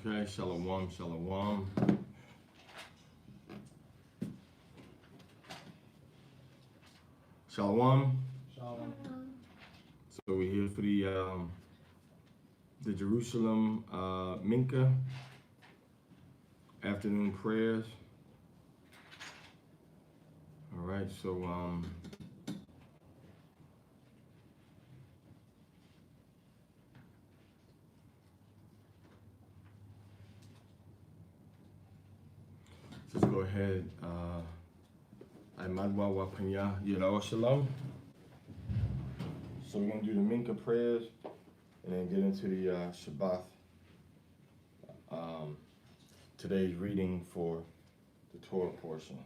Okay, shalom, shalom. Shalom. Shalom. So we're here for the Jerusalem Mincha afternoon prayers. All right, so let's go ahead. Amadwa Wapanya Yirao Shalom. So we're gonna do the Mincha prayers and then get into the Shabbat. Today's reading for the Torah portion,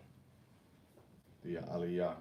the Aliyah.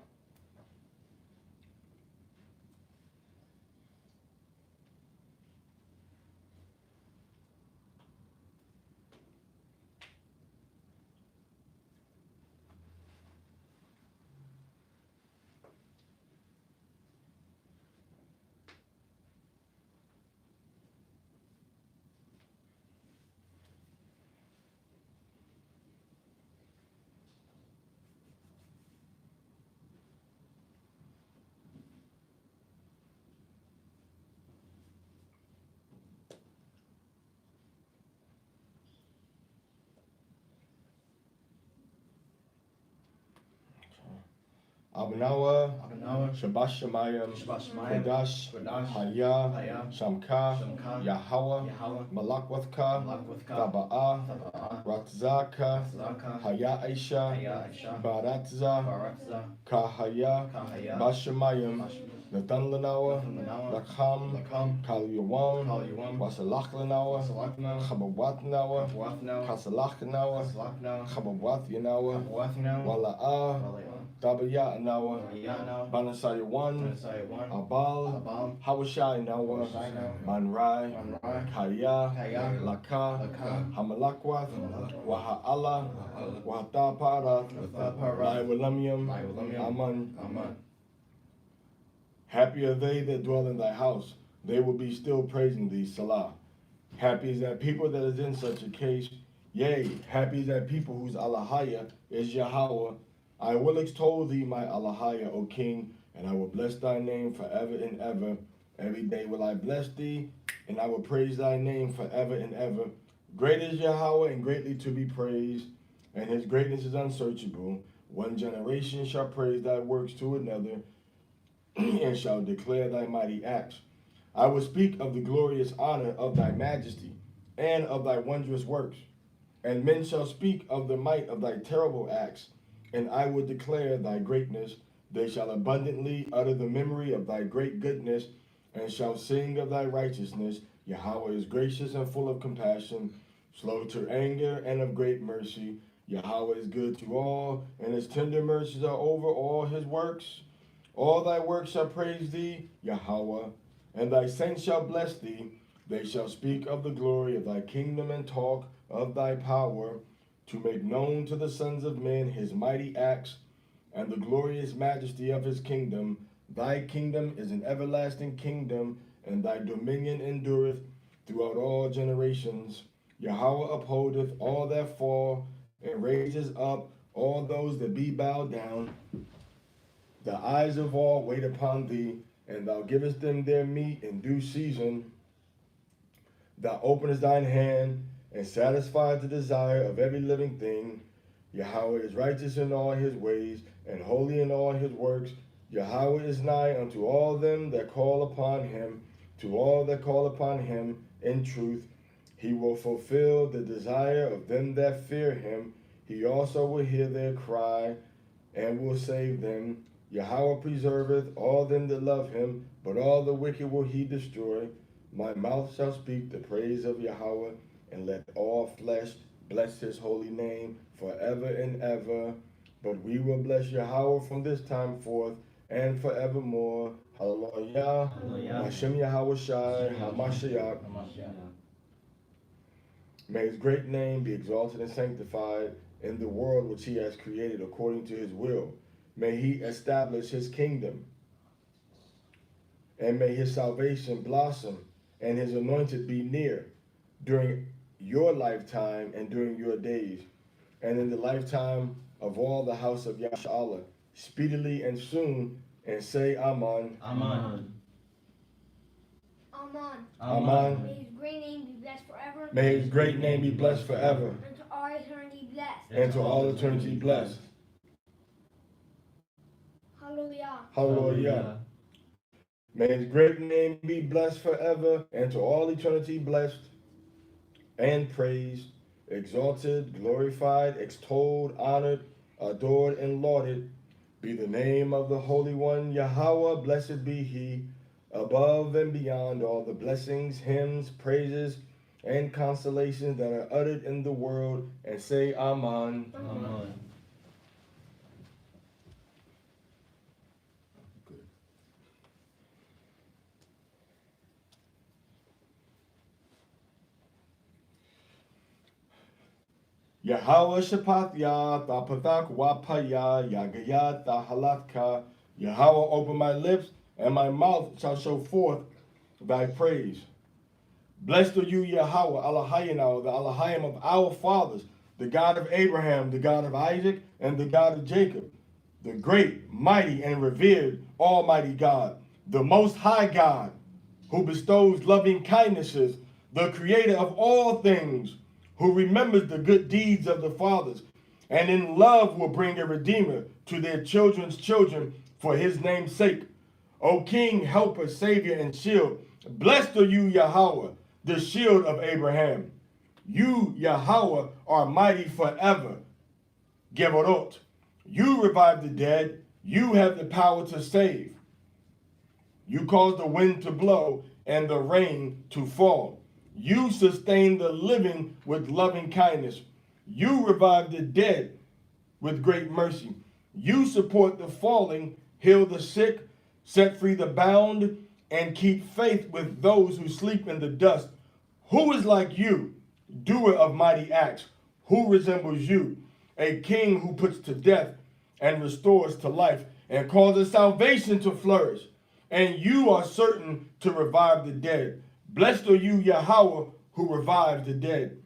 Abnawa, Shabbat Shemayim, Kodash, Haya, Shamka, Yahweh, Malakwethka, Taba'ah, Ratzaka, Haya Aisha, Baratza, Kahaya, Bashemayim, Nathan Lanawa, Lakham, Kal Yawan, Wasalach Lanawa, Chabawat Nawa, Kasalach Nawa, Chabawat Yanawa, Wala'ah, Dabaya Nawa, Banasaya 1, Abal, Hawashai Nawa, Manrai, Kaya, Laka, Hamalakwath, Waha'ala, Wahataparath, Laiwalamium, Aman. Happy are they that dwell in thy house, they will be still praising thee, Salah. Happy is that people that is in such a case, yea, happy is that people whose Allahaya is Yahweh. I will extol thee, my Allahaya, O King, and I will bless thy name forever and ever. Every day will I bless thee, and I will praise thy name forever and ever. Great is Yahweh, and greatly to be praised, and his greatness is unsearchable. One generation shall praise thy works to another, and shall declare thy mighty acts. I will speak of the glorious honor of thy majesty, and of thy wondrous works. And men shall speak of the might of thy terrible acts, and I will declare thy greatness. They shall abundantly utter the memory of thy great goodness, and shall sing of thy righteousness. Yahweh is gracious and full of compassion, slow to anger and of great mercy. Yahweh is good to all, and his tender mercies are over all his works. All thy works shall praise thee, Yahweh, and thy saints shall bless thee. They shall speak of the glory of thy kingdom and talk of thy power, to make known to the sons of men his mighty acts and the glorious majesty of his kingdom. Thy kingdom is an everlasting kingdom, and thy dominion endureth throughout all generations. Yahweh upholdeth all that fall, and raises up all those that be bowed down. The eyes of all wait upon thee, and thou givest them their meat in due season. Thou openest thine hand, and satisfies the desire of every living thing. Yahweh is righteous in all his ways, and holy in all his works. Yahweh is nigh unto all them that call upon him, to all that call upon him in truth. He will fulfill the desire of them that fear him. He also will hear their cry, and will save them. Yahweh preserveth all them that love him, but all the wicked will he destroy. My mouth shall speak the praise of Yahweh, and let all flesh bless his holy name forever and ever. But we will bless Yahweh from this time forth and forevermore. Hallelujah. Hashem Yahweh Shai HaMashiach. May his great name be exalted and sanctified in the world which he has created according to his will. May he establish his kingdom, and may his salvation blossom and his anointed be near. During your lifetime and during your days, and in the lifetime of all the house of Yashala, speedily and soon, and say Amen. Amen. Amen. Amen. May his great name be blessed forever. May his great name be blessed forever. And to all eternity blessed. And to all eternity blessed. Hallelujah. Hallelujah. May his great name be blessed forever, and to all eternity blessed and praised, exalted, glorified, extolled, honored, adored, and lauded be the name of the Holy One, Yahweh, blessed be he, above and beyond all the blessings, hymns, praises, and consolations that are uttered in the world, and say Amen. Amen. Yahweh Shapatya, Thapathak Wapaya, Yagaya, Thahalatka. Yahweh, open my lips, and my mouth shall show forth thy praise. Blessed are you, Yahweh, Elohayim, the Elohim of our fathers, the God of Abraham, the God of Isaac, and the God of Jacob, the great, mighty, and revered Almighty God, the Most High God, who bestows loving kindnesses, the Creator of all things, who remembers the good deeds of the fathers, and in love will bring a Redeemer to their children's children for his name's sake. O King, Helper, Savior, and Shield, blessed are you, Yahweh, the shield of Abraham. You, Yahweh, are mighty forever. Gevorot. You revive the dead. You have the power to save. You cause the wind to blow and the rain to fall. You sustain the living with loving kindness. You revive the dead with great mercy. You support the falling, heal the sick, set free the bound, and keep faith with those who sleep in the dust. Who is like you, doer of mighty acts? Who resembles you, a king who puts to death and restores to life and causes salvation to flourish? And you are certain to revive the dead. Blessed are you, Yahweh, who revives the dead.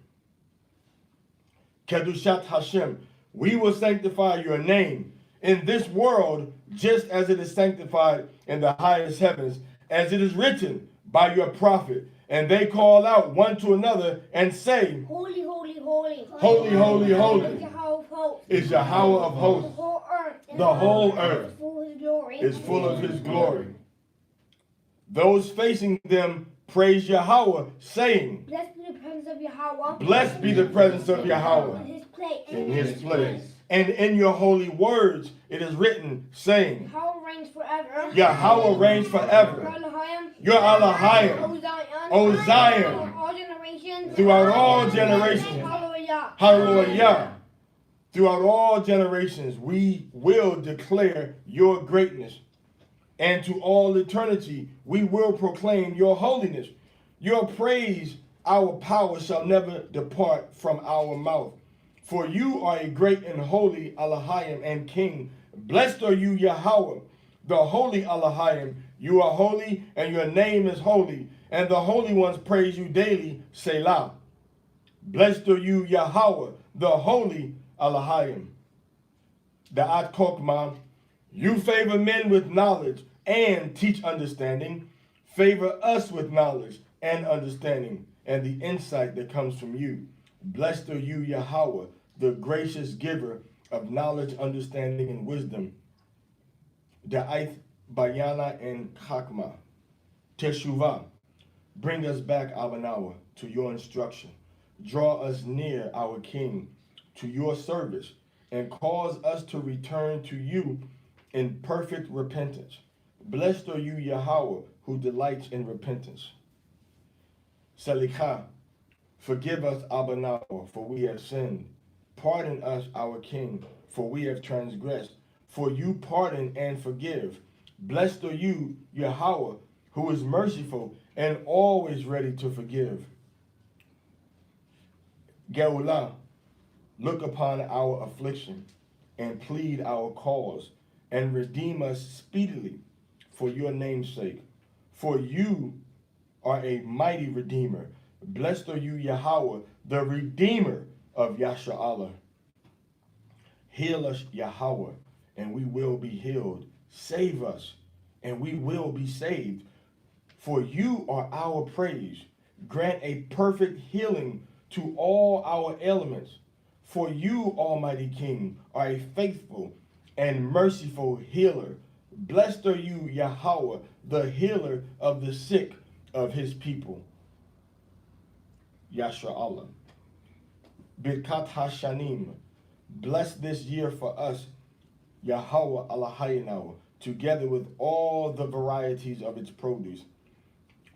Kedushat Hashem, we will sanctify your name in this world, just as it is sanctified in the highest heavens, as it is written by your prophet. And they call out one to another and say, Holy, holy, holy. Holy, holy, holy Is Yahweh of hosts. is Yahweh of The hosts. whole earth. The whole earth is full of his glory. is full of his glory. Those facing them praise Yahweh, saying, Blessed be the presence of Yahweh. Blessed be the presence of In Yahweh his place. in his place. And in your holy words it is written, saying, Yahweh reigns forever. Yahweh reigns forever. Your Elohim, O Zion, All generations. throughout all generations. Hallelujah. Hallelujah. Throughout all generations, we will declare your greatness. And to all eternity, we will proclaim your holiness. Your praise, our power shall never depart from our mouth. For you are a great and holy Elohim and King. Blessed are you, Yahweh, the holy Elohim. You are holy, and your name is holy, and the holy ones praise you daily. Selah. Blessed are you, Yahweh, the holy Elohim. Da'at Kokma. You favor men with knowledge and teach understanding. Favor us with knowledge and understanding and the insight that comes from you. Blessed are you, Yahweh, the gracious giver of knowledge, understanding, and wisdom. Da'ith Bayana and Chakma. Teshuvah. Bring us back, Abanawa, to your instruction. Draw us near, our King, to your service, and cause us to return to you in perfect repentance. Blessed are you, Yahweh, who delights in repentance. Selicha, forgive us, Abanawa, for we have sinned. Pardon us, our King, for we have transgressed. For you pardon and forgive. Blessed are you, Yahweh, who is merciful and always ready to forgive. Geulah, look upon our affliction and plead our cause, and redeem us speedily for your name's sake. For you are a mighty redeemer, Blessed are you, Yahweh, the Redeemer of Yashar'Allah. Heal us, Yahweh, and we will be healed. Save us, and we will be saved. For you are our praise. Grant a perfect healing to all our ailments. For you, Almighty King, are a faithful and merciful healer. Blessed are you, Yahweh, the healer of the sick of his people. Yashar'Allah. Birkat Hashanim. Bless this year for us, Yahweh Allahayinawa, together with all the varieties of its produce,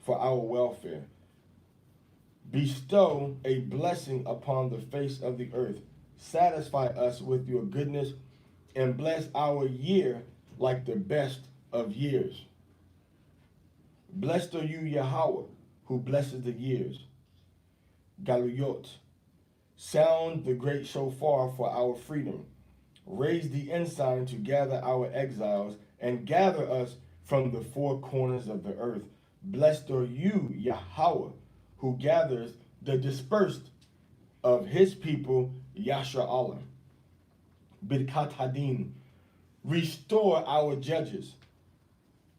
for our welfare. Bestow a blessing upon the face of the earth. Satisfy us with your goodness, and bless our year like the best of years. Blessed are you, Yahweh, who blesses the years. Galuyot. Sound the great shofar for our freedom. Raise the ensign to gather our exiles and gather us from the four corners of the earth. Blessed are you, Yahweh, who gathers the dispersed of his people, Yashar'Allah. Birkat Hadin. Restore our judges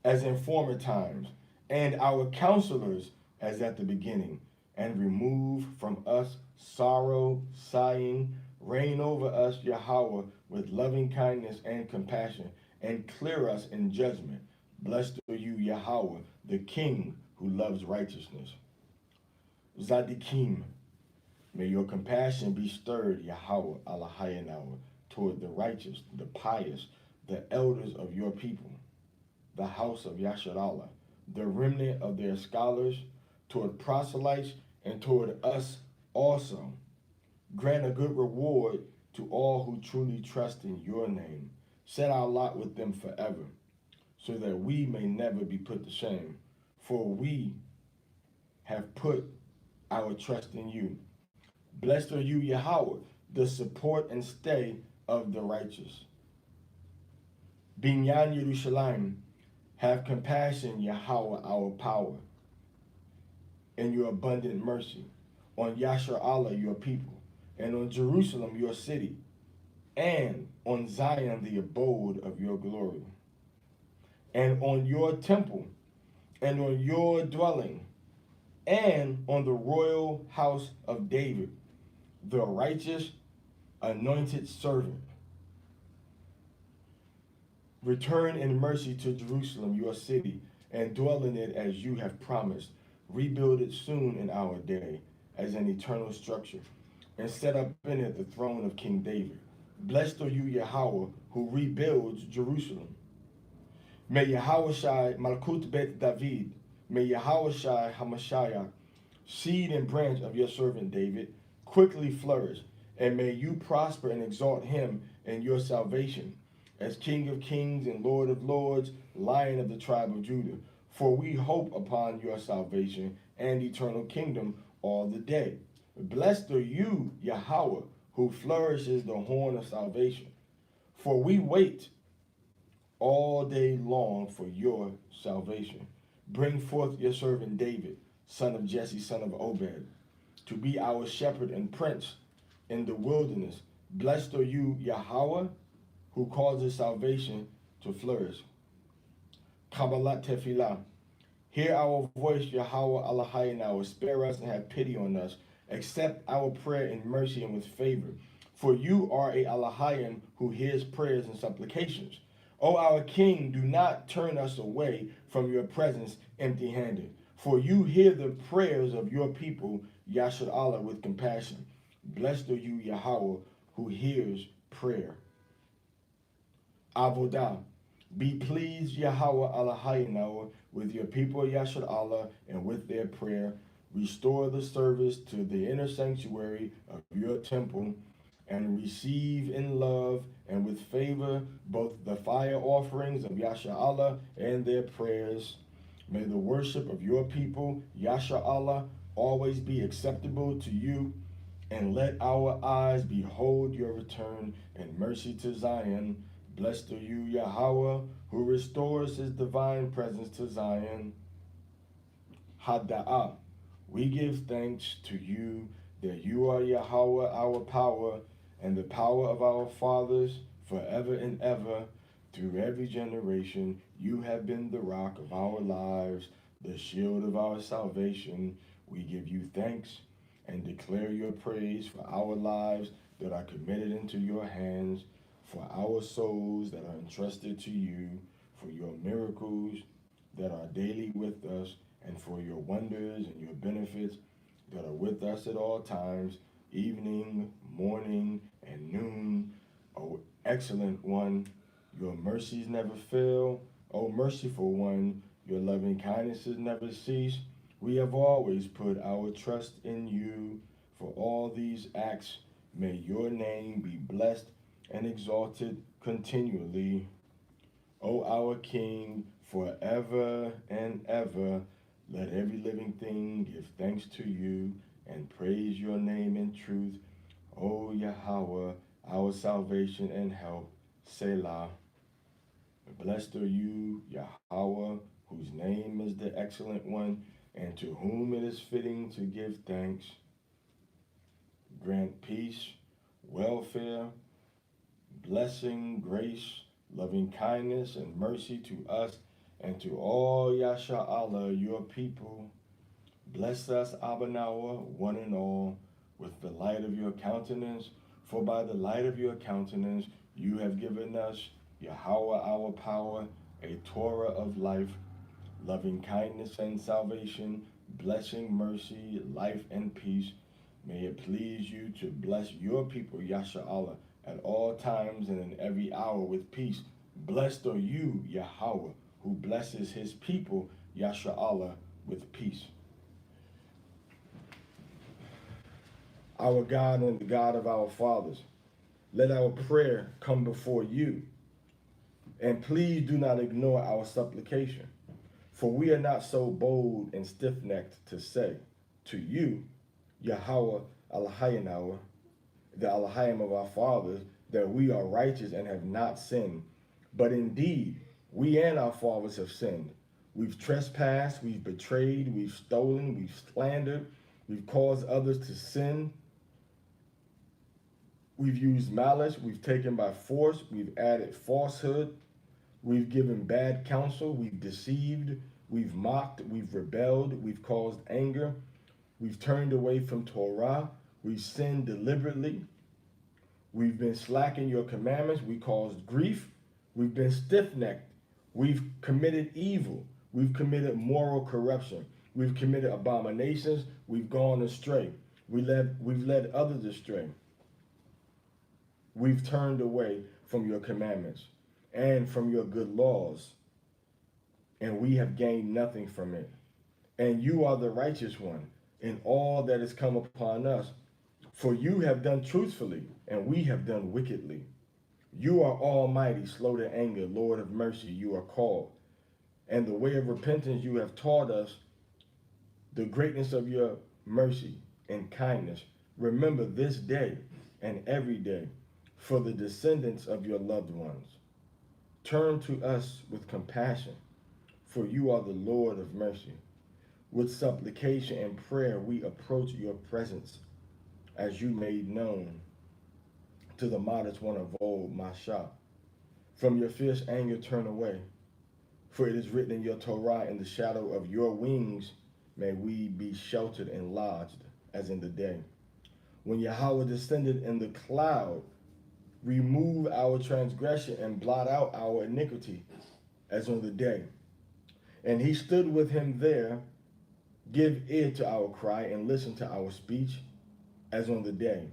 as in former times, and our counselors as at the beginning, and remove from us sorrow, sighing. Reign over us, Yahweh, with loving kindness and compassion, and clear us in judgment. Blessed are you, Yahweh, the King who loves righteousness. Zadikim. May your compassion be stirred, Yahweh, Allahayanawa, toward the righteous, the pious, the elders of your people, the house of Yashar'Allah, the remnant of their scholars, toward proselytes, and toward us also. Grant a good reward to all who truly trust in your name. Set our lot with them forever, so that we may never be put to shame. For we have put our trust in you. Blessed are you, Yahweh, the support and stay of the righteous. Binyan Yerushalayim, have compassion, Yahweh, our power, and your abundant mercy, on Yashar'Allah, your people, and on Jerusalem, your city, and on Zion, the abode of your glory, and on your temple, and on your dwelling, and on the royal house of David, the righteous, anointed servant. Return in mercy to Jerusalem, your city, and dwell in it as you have promised. Rebuild it soon in our day as an eternal structure, and set up in it the throne of King David. Blessed are you, Yahweh, who rebuilds Jerusalem. May Yahweh Shai Malkut Bet David, may Yahweh Shai Hamashiach, seed and branch of your servant David, quickly flourish, and may you prosper and exalt him in your salvation, as King of kings and Lord of lords, Lion of the tribe of Judah. For we hope upon your salvation and eternal kingdom all the day. Blessed are you, Yahweh, who flourishes the horn of salvation. For we wait all day long for your salvation. Bring forth your servant David, son of Jesse, son of Obed, to be our shepherd and prince in the wilderness. Blessed are you, Yahweh, who causes salvation to flourish. Kabbalat Tefillah. Hear our voice, Yahweh Allahayinawa. Spare us and have pity on us. Accept our prayer in mercy and with favor. For you are a Allahayan who hears prayers and supplications. O our King, do not turn us away from your presence empty-handed. For you hear the prayers of your people, Yashar'Allah, with compassion. Blessed are you, Yahweh, who hears prayer. Avodah. Be pleased, Yahweh Allahayinawa, with your people, Yashar'Allah, and with their prayer. Restore the service to the inner sanctuary of your temple, and receive in love and with favor both the fire offerings of Yashar'Allah and their prayers. May the worship of your people, Yashar'Allah, always be acceptable to you, and let our eyes behold your return and mercy to Zion. Blessed are you, Yahweh, who restores his divine presence to Zion. Hadda'ah. We give thanks to you that you are Yahweh, our power, and the power of our fathers forever and ever. Through every generation, you have been the rock of our lives, the shield of our salvation. We give you thanks and declare your praise for our lives that are committed into your hands, for our souls that are entrusted to you, for your miracles that are daily with us, and for your wonders and your benefits that are with us at all times, evening, morning, and noon. O excellent one, your mercies never fail. O merciful one, your loving kindnesses never cease. We have always put our trust in you. For all these acts, may your name be blessed and exalted continually. O our King, forever and ever, let every living thing give thanks to you and praise your name in truth. O Yahweh, our salvation and help, Selah. Blessed are you, Yahweh, whose name is the excellent one, and to whom it is fitting to give thanks. Grant peace, welfare, blessing, grace, loving kindness, and mercy to us and to all Yasha Allah, your people. Bless us, Abanawa, one and all, with the light of your countenance, for by the light of your countenance you have given us, Yahweh our power, a Torah of life, loving kindness and salvation, blessing, mercy, life, and peace. May it please you to bless your people, Yasha Allah, at all times and in every hour with peace. Blessed are you, Yahweh, who blesses his people, Yasha Allah, with peace. Our God and the God of our fathers, let our prayer come before you. And please do not ignore our supplication, for we are not so bold and stiff-necked to say to you, Yahweh Elohayim, the Elohim of our fathers, that we are righteous and have not sinned. But indeed, we and our fathers have sinned. We've trespassed, we've betrayed, we've stolen, we've slandered, we've caused others to sin. We've used malice, we've taken by force, we've added falsehood, we've given bad counsel, we've deceived, we've mocked, we've rebelled, we've caused anger, we've turned away from Torah, we've sinned deliberately, we've been slack in your commandments, we caused grief, we've been stiff-necked, we've committed evil, we've committed moral corruption, we've committed abominations, we've gone astray, we've led others astray. We've turned away from your commandments and from your good laws, and we have gained nothing from it. And you are the righteous one in all that has come upon us. For you have done truthfully, and we have done wickedly. You are almighty, slow to anger, Lord of mercy, you are called. And the way of repentance you have taught us, the greatness of your mercy and kindness. Remember this day and every day for the descendants of your loved ones. Turn to us with compassion, for you are the Lord of mercy. With supplication and prayer we approach your presence, as you made known to the modest one of old, Masha. From your fierce anger turn away, for it is written in your Torah, in the shadow of your wings may we be sheltered and lodged, as in the day. When Yahweh descended in the cloud, remove our transgression and blot out our iniquity, as on the day. And he stood with him there, give ear to our cry and listen to our speech, as on the day.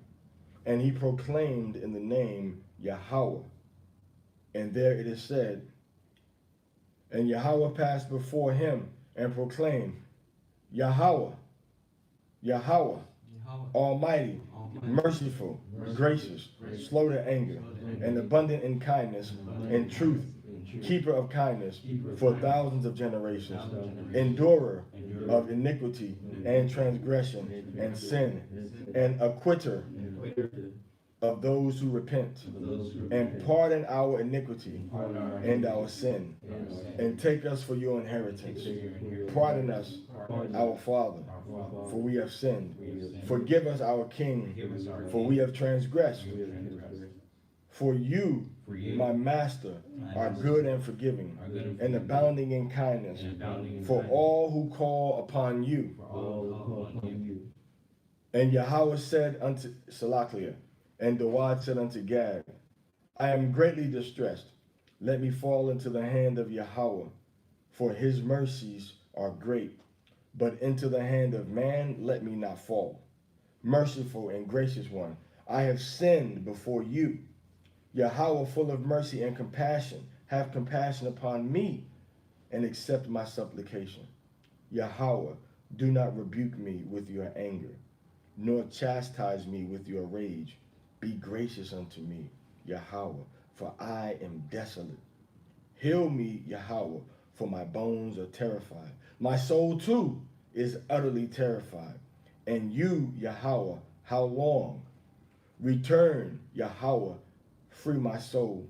And he proclaimed in the name Yahweh. And there it is said, and Yahweh passed before him and proclaimed, Yahweh, Yahweh, Almighty, merciful, gracious, slow to anger, and abundant in kindness and truth, keeper of kindness for thousands of generations, endurer of iniquity and transgression and sin, and acquitter of those who repent, and pardon our iniquity and our sin, and take us for your inheritance. Pardon us our Father, for we have sinned. Forgive us, our King, for we have transgressed. For you, my Master, are good and forgiving, and abounding in kindness, for all who call upon you. And Yahweh said unto Salaklia, and Dawad said unto Gad, I am greatly distressed. Let me fall into the hand of Yahweh, for his mercies are great. But into the hand of man let me not fall. Merciful and gracious one, I have sinned before you. Yahweh, full of mercy and compassion, have compassion upon me, and accept my supplication. Yahweh, do not rebuke me with your anger, nor chastise me with your rage. Be gracious unto me, Yahweh, for I am desolate. Heal me, Yahweh, for my bones are terrified. My soul too is utterly terrified. And you, Yahweh, how long? Return, Yahweh, free my soul.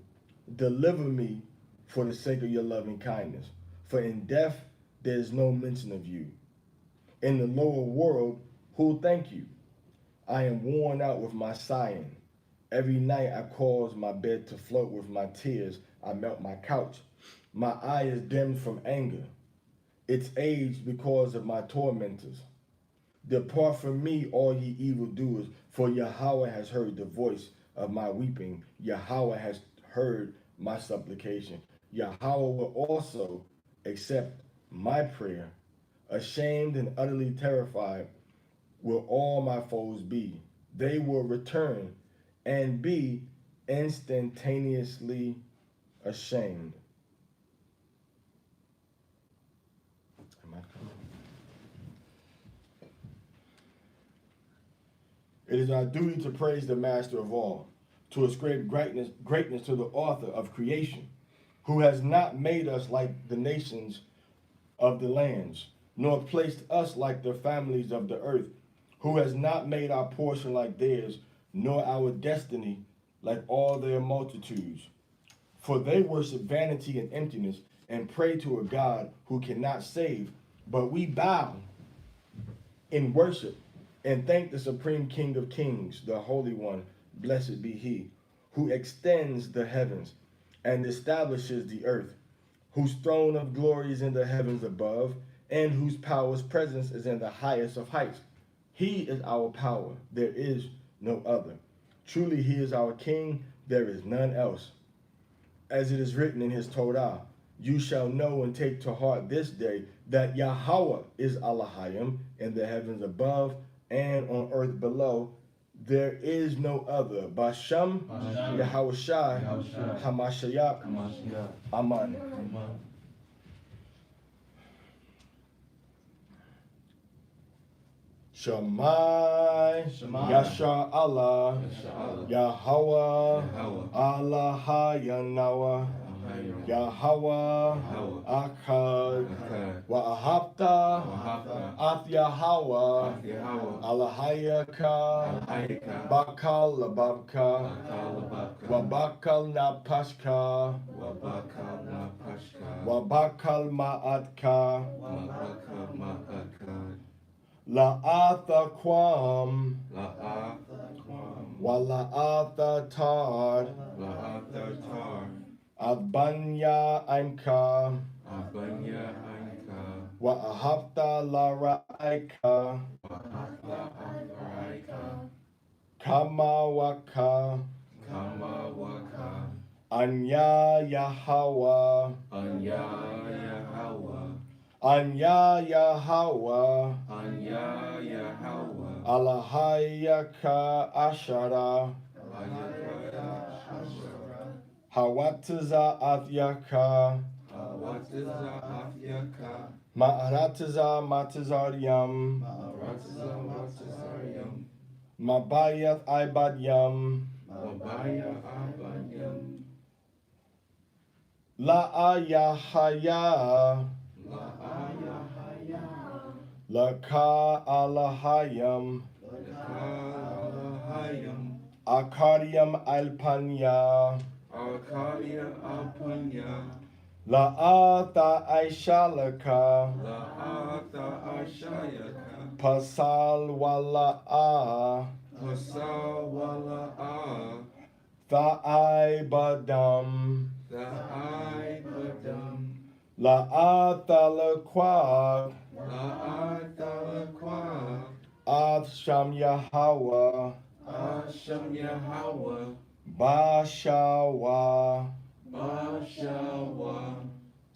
Deliver me for the sake of your loving kindness. For in death there is no mention of you. In the lower world, who'll thank you? I am worn out with my sighing. Every night I cause my bed to float with my tears. I melt my couch. My eye is dimmed from anger. It's aged because of my tormentors. Depart from me, all ye evildoers, for Yahweh has heard the voice of my weeping. Yahweh has heard my supplication. Yahweh will also accept my prayer. Ashamed and utterly terrified will all my foes be. They will return and be instantaneously ashamed. Am I coming? It is our duty to praise the Master of all, to ascribe greatness to the author of creation, who has not made us like the nations of the lands, nor placed us like the families of the earth, who has not made our portion like theirs, nor our destiny like all their multitudes. For they worship vanity and emptiness, and pray to a God who cannot save. But we bow in worship and thank the Supreme King of Kings, the Holy One, blessed be he, who extends the heavens and establishes the earth, whose throne of glory is in the heavens above, and whose power's presence is in the highest of heights. He is our power, there is no other. Truly he is our King, there is none else. As it is written in his Torah, you shall know and take to heart this day that Yahweh is Elohim in the heavens above and on earth below. There is no other. Bashem, Yahweh Shai, Hamashiach, Aman. Shammai, Yasha Allah, Yahweh, Allah Hayanawa, Yahweh, Akkad, Wa'ahabta, Ath Yahweh, Alahayaka, Bakal Lababka, Wabakal Napashka, Wabakal Ma'atka, La'atha Kwam, Wala'atha Tad, Abanya Aimka, Wa'ahabta La'raika, Kama Waka, Anya Yahweh, Anya Yahweh, Alahayaka Ashara, Hawatiza Athyaka, Ma'aratiza Matizariam, Mabayat Ibadyam, La'ayahaya, Laka Alahayam, Akariam Alpanya, La'ata Aishalaka. La'ata Ashayaka. Pasal Wala'a. Pasal Wala'a. Tha'ai Badam. Da'ai Badam. La'ata Laquag. La'ata Lakwa. Sham Yahweh. Asham Yahweh. Bashawa. Bashawa.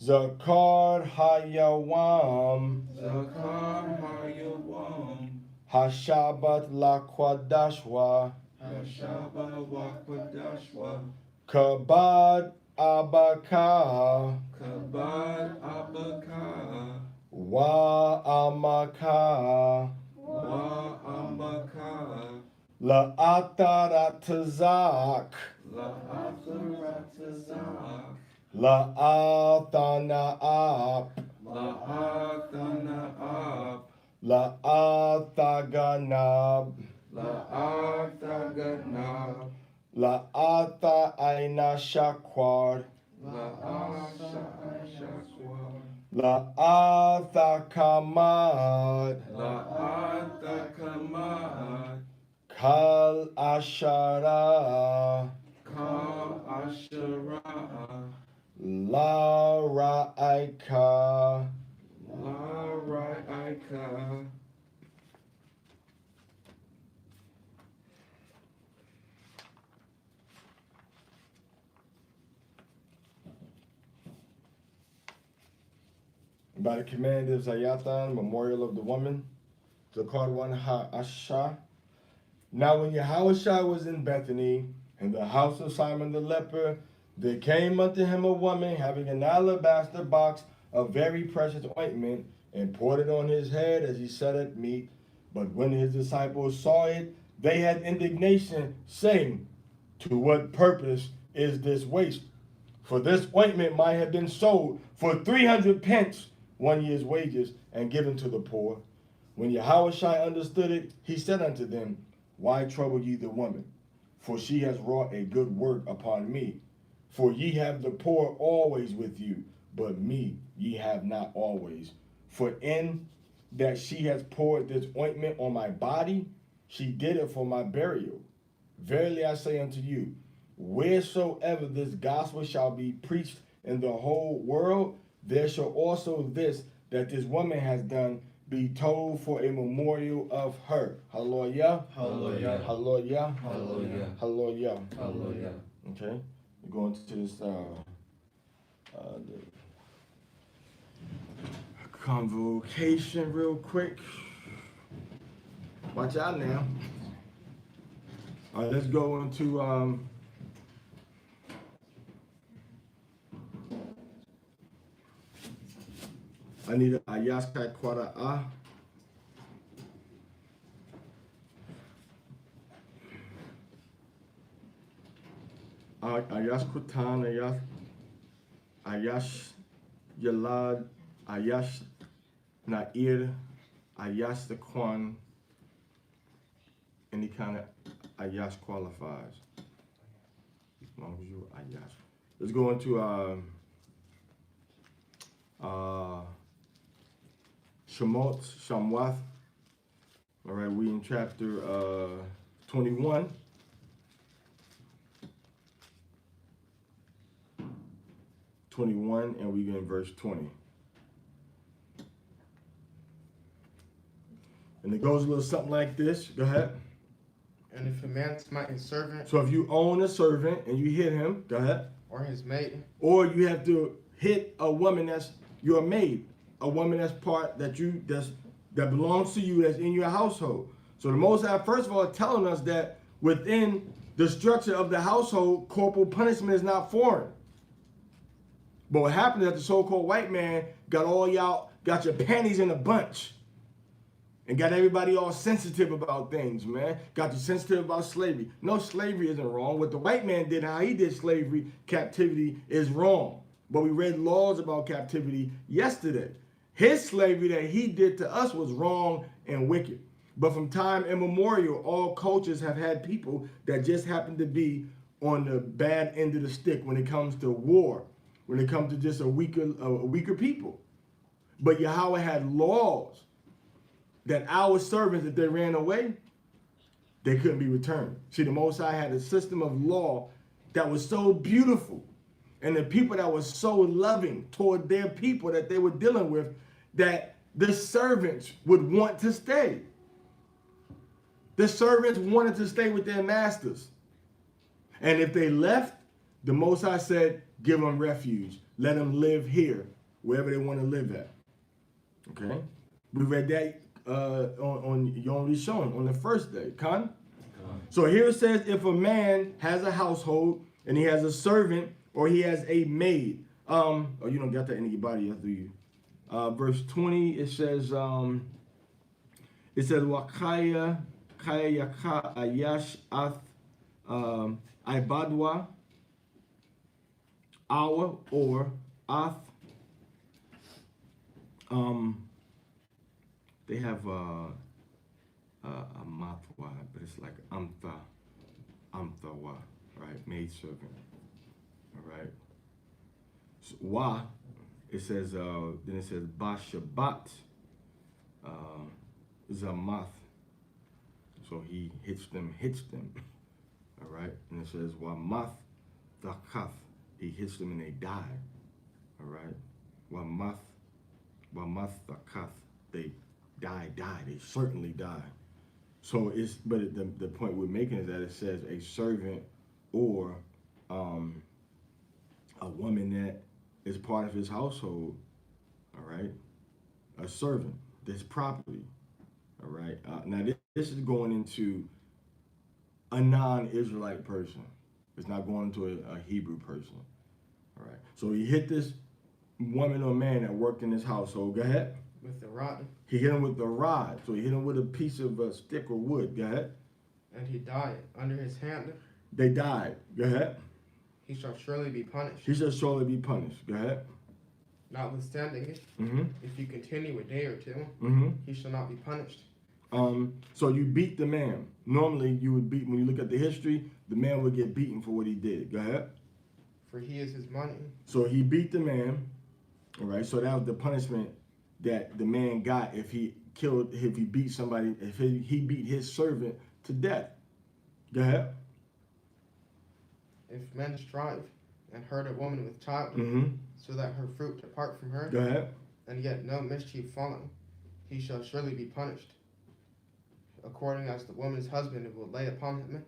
Zakar Hayawam. Zakar Hayawam. Hashabat Laquadashwa. Hashaba Wakwadashwa. Kabad Abaka. Kabad Abaka. Wa Amaka. Wa Amaka. La'ataratazak. La'atharatazak. La'athanaap. La'athana'ab. La'athaganab. La'athaganab. La'atha Ainashakwar. La'ashashakwa. La'athakamad. La'athakamad. Kal Ashara. Ka Asherah. La Ra'aika. La'ra'aika. By the command of Zayatan, memorial of the woman, Zakar 1 Ha'asha. Now when Yahushua was in Bethany, in the house of Simon the leper, there came unto him a woman having an alabaster box of very precious ointment, and poured it on his head as he sat at meat. But when his disciples saw it, they had indignation, saying, to what purpose is this waste? For this ointment might have been sold for 300 pence, 1 year's wages, and given to the poor. When Yahushua understood it, he said unto them, why trouble ye the woman? For she has wrought a good work upon me. For ye have the poor always with you, but me ye have not always. For in that she has poured this ointment on my body, she did it for my burial. Verily I say unto you, wheresoever this gospel shall be preached in the whole world, there shall also this that this woman has done be told for a memorial of her. Hallelujah. Hallelujah. Hallelujah. Hallelujah. Hallelujah. Hallelujah. Okay, we're going to this the convocation real quick. Watch out now. All right, let's go into I need a Ayash Kwara A. Ayash Kutan, Ayash Yalad, Ayash Nair, Ayash the Kwan. Any kind of Ayash qualifies. As long as you Ayash. Let's go into Shemot, Shamwath. All right, we in chapter 21. And we get in verse 20. And it goes a little something like this. Go ahead. And if a man smite his servant So if you own a servant and you hit him, go ahead. or his mate, Or you have to hit a woman that's your maid, a woman that belongs to you, that's in your household. So the Most High, first of all, telling us that within the structure of the household, corporal punishment is not foreign. But what happened is that the so-called white man got your panties in a bunch. And got everybody all sensitive about things, man. Got you sensitive about slavery. No, slavery isn't wrong. What the white man did, how he did slavery, captivity, is wrong. But we read laws about captivity yesterday. His slavery that he did to us was wrong and wicked. But from time immemorial, all cultures have had people that just happen to be on the bad end of the stick when it comes to war. when it comes to just a weaker people. But Yahweh had laws that our servants, if they ran away, they couldn't be returned. See, the Most High had a system of law that was so beautiful, and the people that was so loving toward their people that they were dealing with, that the servants would want to stay. The servants wanted to stay with their masters. And if they left, the Most High said, give them refuge. Let them live here, wherever they want to live at. Okay? We read that on Yom Rishon, on the first day. Khan? So here it says, if a man has a household and he has a servant or he has a maid. Oh, you don't got that in anybody else, do you? Verse 20, it says, Wakaya Kaya Yaka Ayash Ath Ibadwa Awa or Ath. They have a mathwa, but it's like amthawa, right? Maid servant. All right. So, wa, it says, then it says Bashabat Zamath. So he hits them. All right. And it says Wamath Thakath. He hits them and they die. All right. Wamath Thakath. They die. They certainly die. So the point we're making is that it says a servant or a woman that is part of his household, all right, a servant, this property, all right. Now this is going into a non-Israelite person. It's not going into a Hebrew person, all right. So he hit this woman or man that worked in his household. Go ahead. With the rod. He hit him with the rod. So he hit him with a piece of stick or wood. Go ahead. And he died under his hand. They died. Go ahead. He shall surely be punished. He shall surely be punished. Go ahead. Notwithstanding it, if you continue a day or two, he shall not be punished. So you beat the man. Normally you would beat, when you look at the history, the man would get beaten for what he did. Go ahead. For he is his money. So he beat the man. All right. So that was the punishment that the man got if he beat somebody, if he beat his servant to death. Go ahead. If men strive and hurt a woman with child, so that her fruit depart from her, go ahead, and yet no mischief follow, he shall surely be punished, according as the woman's husband will lay upon him,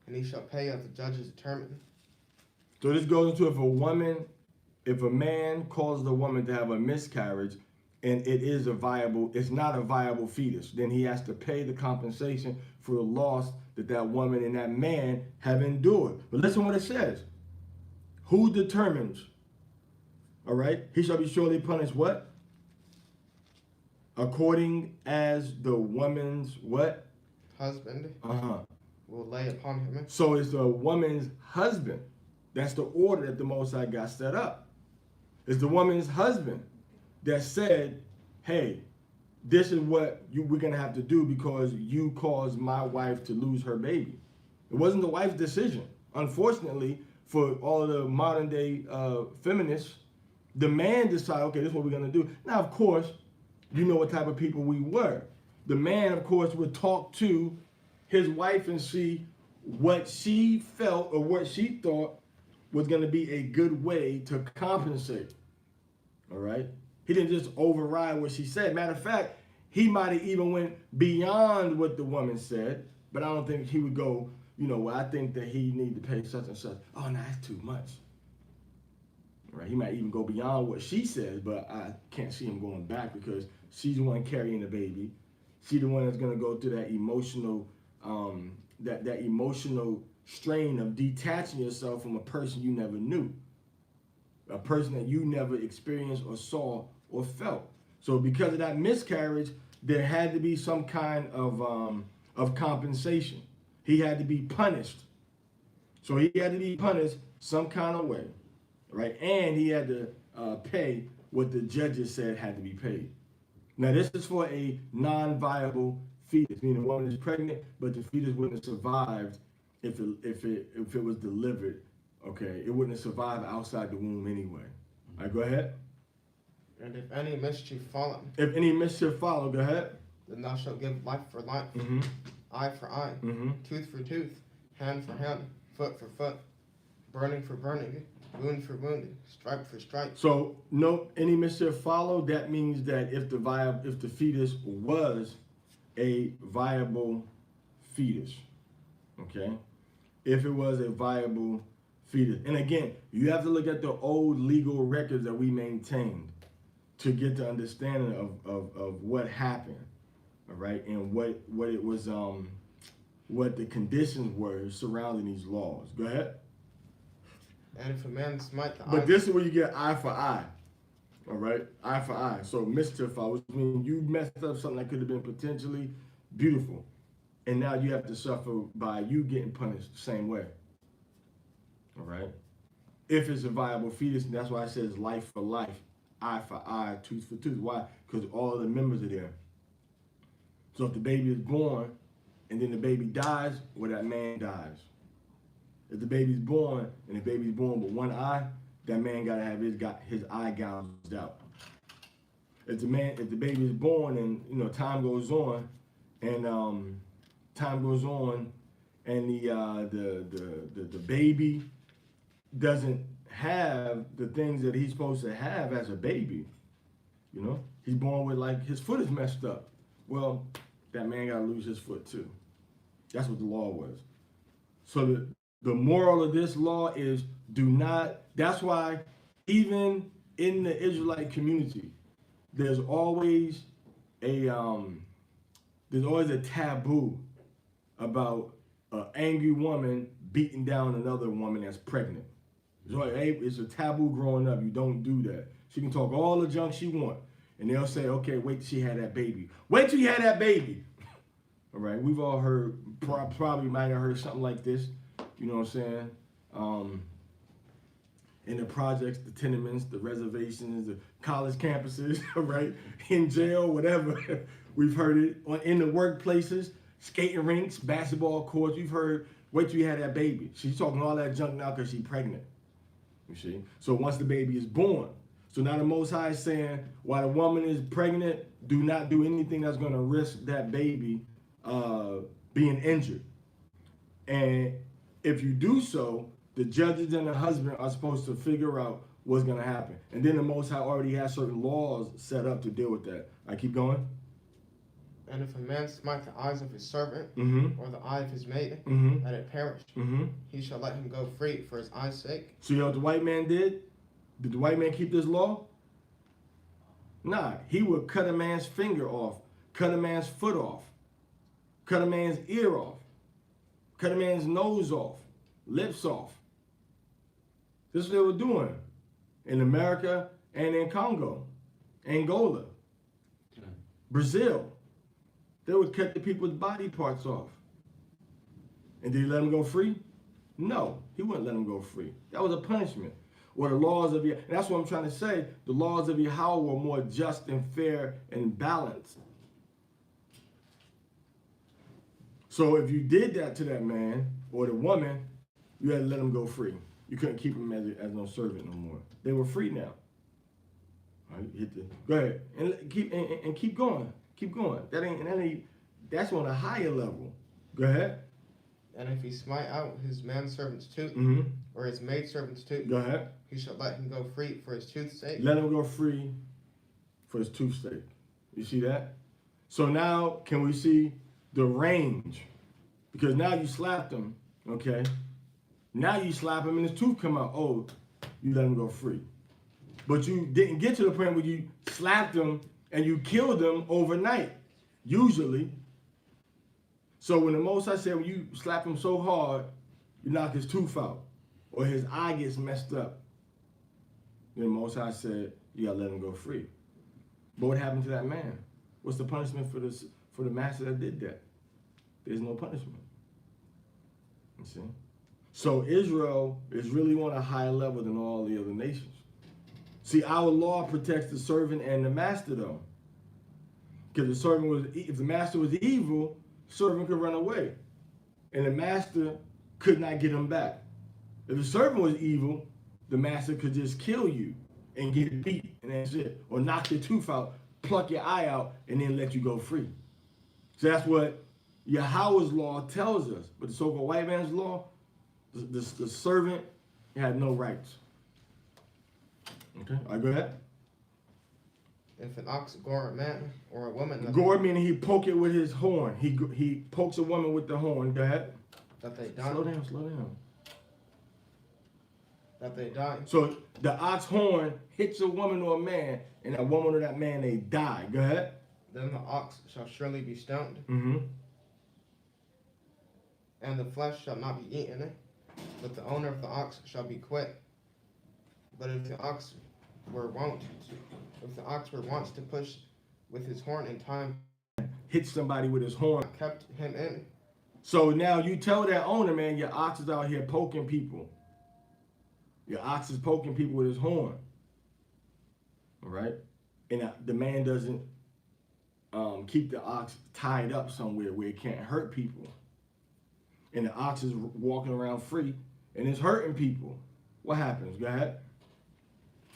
and he shall pay as the judges determine. So this goes into if a man causes a woman to have a miscarriage, and it's not a viable fetus, then he has to pay the compensation for the loss that woman and that man have endured. But listen what it says. Who determines? All right. He shall be surely punished what? According as the woman's what? Husband will lay upon him. So it's the woman's husband. That's the order that the Most High got set up. It's the woman's husband that said, hey, this is what we're going to have to do because you caused my wife to lose her baby. It wasn't the wife's decision. Unfortunately, for all of the modern day feminists, the man decided, okay, this is what we're going to do. Now, of course, you know what type of people we were. The man, of course, would talk to his wife and see what she felt or what she thought was going to be a good way to compensate. All right? He didn't just override what she said. Matter of fact, he might have even went beyond what the woman said, but I don't think he would go, well, I think that he need to pay such and such. Oh, no, that's too much. All right? He might even go beyond what she says, but I can't see him going back because she's the one carrying the baby. She's the one that's going to go through that emotional, that emotional strain of detaching yourself from a person you never knew, a person that you never experienced or saw or felt. So because of that miscarriage, there had to be some kind of compensation. He had to be punished. So he had to be punished some kind of way, right? And he had to pay what the judges said had to be paid. Now this is for a non-viable fetus, meaning the woman is pregnant, but the fetus wouldn't have survived if it was delivered. Okay, it wouldn't have survived outside the womb anyway. All right, go ahead. And if any mischief fall him, If any mischief follow, go ahead. then thou shalt give life for life, Mm-hmm. eye for eye, Mm-hmm. tooth for tooth, hand for hand, foot for foot, burning for burning, wound for wound, stripe for stripe. So no, any mischief follow. That means that if the fetus was a viable fetus, okay, if it was a viable fetus, and again, you have to look at the old legal records that we maintained to get the understanding of what happened, all right, and what it was, what the conditions were surrounding these laws. Go ahead. And if a man smite the But eye, this is where you get eye for eye. All right, eye for eye. So mischief, which means you messed up something that could have been potentially beautiful, and now you have to suffer by you getting punished the same way. All right. If it's a viable fetus, and that's why it says life for life, eye for eye, tooth for tooth. Why? Because all of the members are there. So if the baby is born, and then the baby dies, well, that man dies. If the baby's born and the baby's born with one eye, that man gotta have his eye gouged out. If the baby is born and time goes on, and the baby doesn't have the things that he's supposed to have as a baby, he's born with like his foot is messed up. Well, that man gotta lose his foot too. That's what the law was. So the moral of this law is do not. That's why even in the Israelite community, there's always a taboo about an angry woman beating down another woman that's pregnant. So, hey, it's a taboo growing up. You don't do that. She can talk all the junk she want, and they'll say, okay, wait till she had that baby. Wait till you had that baby. All right, we've all heard, probably might have heard something like this. You know what I'm saying? In the projects, the tenements, the reservations, the college campuses, right? In jail, whatever. We've heard it in the workplaces, skating rinks, basketball courts. We've heard, wait till you had that baby. She's talking all that junk now because she's pregnant. You see? So once the baby is born. So now the Most High is saying, while the woman is pregnant, do not do anything that's going to risk that baby being injured. And if you do so, the judges and the husband are supposed to figure out what's going to happen. And then the Most High already has certain laws set up to deal with that. I keep going. and if a man smite the eyes of his servant, or the eye of his maid, that it perish, he shall let him go free for his eye's sake. So you know what the white man did? Did the white man keep this law? Nah, he would cut a man's finger off, cut a man's foot off, cut a man's ear off, cut a man's nose off, lips off. This is what they were doing in America and in Congo, Angola, Brazil. They would cut the people's body parts off. And did he let them go free? No, he wouldn't let them go free. That was a punishment. Or the laws of and that's what I'm trying to say. The laws of Yahweh were more just and fair and balanced. So if you did that to that man or the woman, you had to let them go free. You couldn't keep them as no servant no more. They were free now. All right, go ahead and keep going. Keep going. That's on a higher level. Go ahead. And if he smite out his manservant's tooth, or his maidservant's tooth, go ahead. He shall let him go free for his tooth's sake. Let him go free for his tooth's sake. You see that? So now can we see the range? Because now you slapped him, okay? Now you slap him and his tooth come out. Oh, you let him go free. But you didn't get to the point where you slapped him and you killed him overnight, usually. So when the Most High said when you slap him so hard, you knock his tooth out or his eye gets messed up, then the Most High said, you gotta let him go free. But what happened to that man? What's the punishment for the master that did that? There's no punishment. You see? So Israel is really on a higher level than all the other nations. See, our law protects the servant and the master, though. Because if the master was evil, the servant could run away. And the master could not get him back. If the servant was evil, the master could just kill you and get beat, and that's it. Or knock your tooth out, pluck your eye out, and then let you go free. So that's what Yahweh's law tells us. But the so-called white man's law, the servant had no rights. Okay, all right, go ahead. If an ox gore a man or a woman Gore meaning he poke it with his horn. He pokes a woman with the horn. Go ahead. that they die, Slow down. that they die, So the ox horn hits a woman or a man, and that woman or that man, they die. Go ahead. then the ox shall surely be stoned, Mm-hmm. and the flesh shall not be eaten, but the owner of the ox shall be quit. But if the ox were wont to push with his horn in time, Hit somebody with his horn. kept him in, So now you tell that owner, man, your ox is out here poking people. Your ox is poking people with his horn. All right? And the man doesn't keep the ox tied up somewhere where it can't hurt people. And the ox is walking around free and it's hurting people. What happens? Go ahead.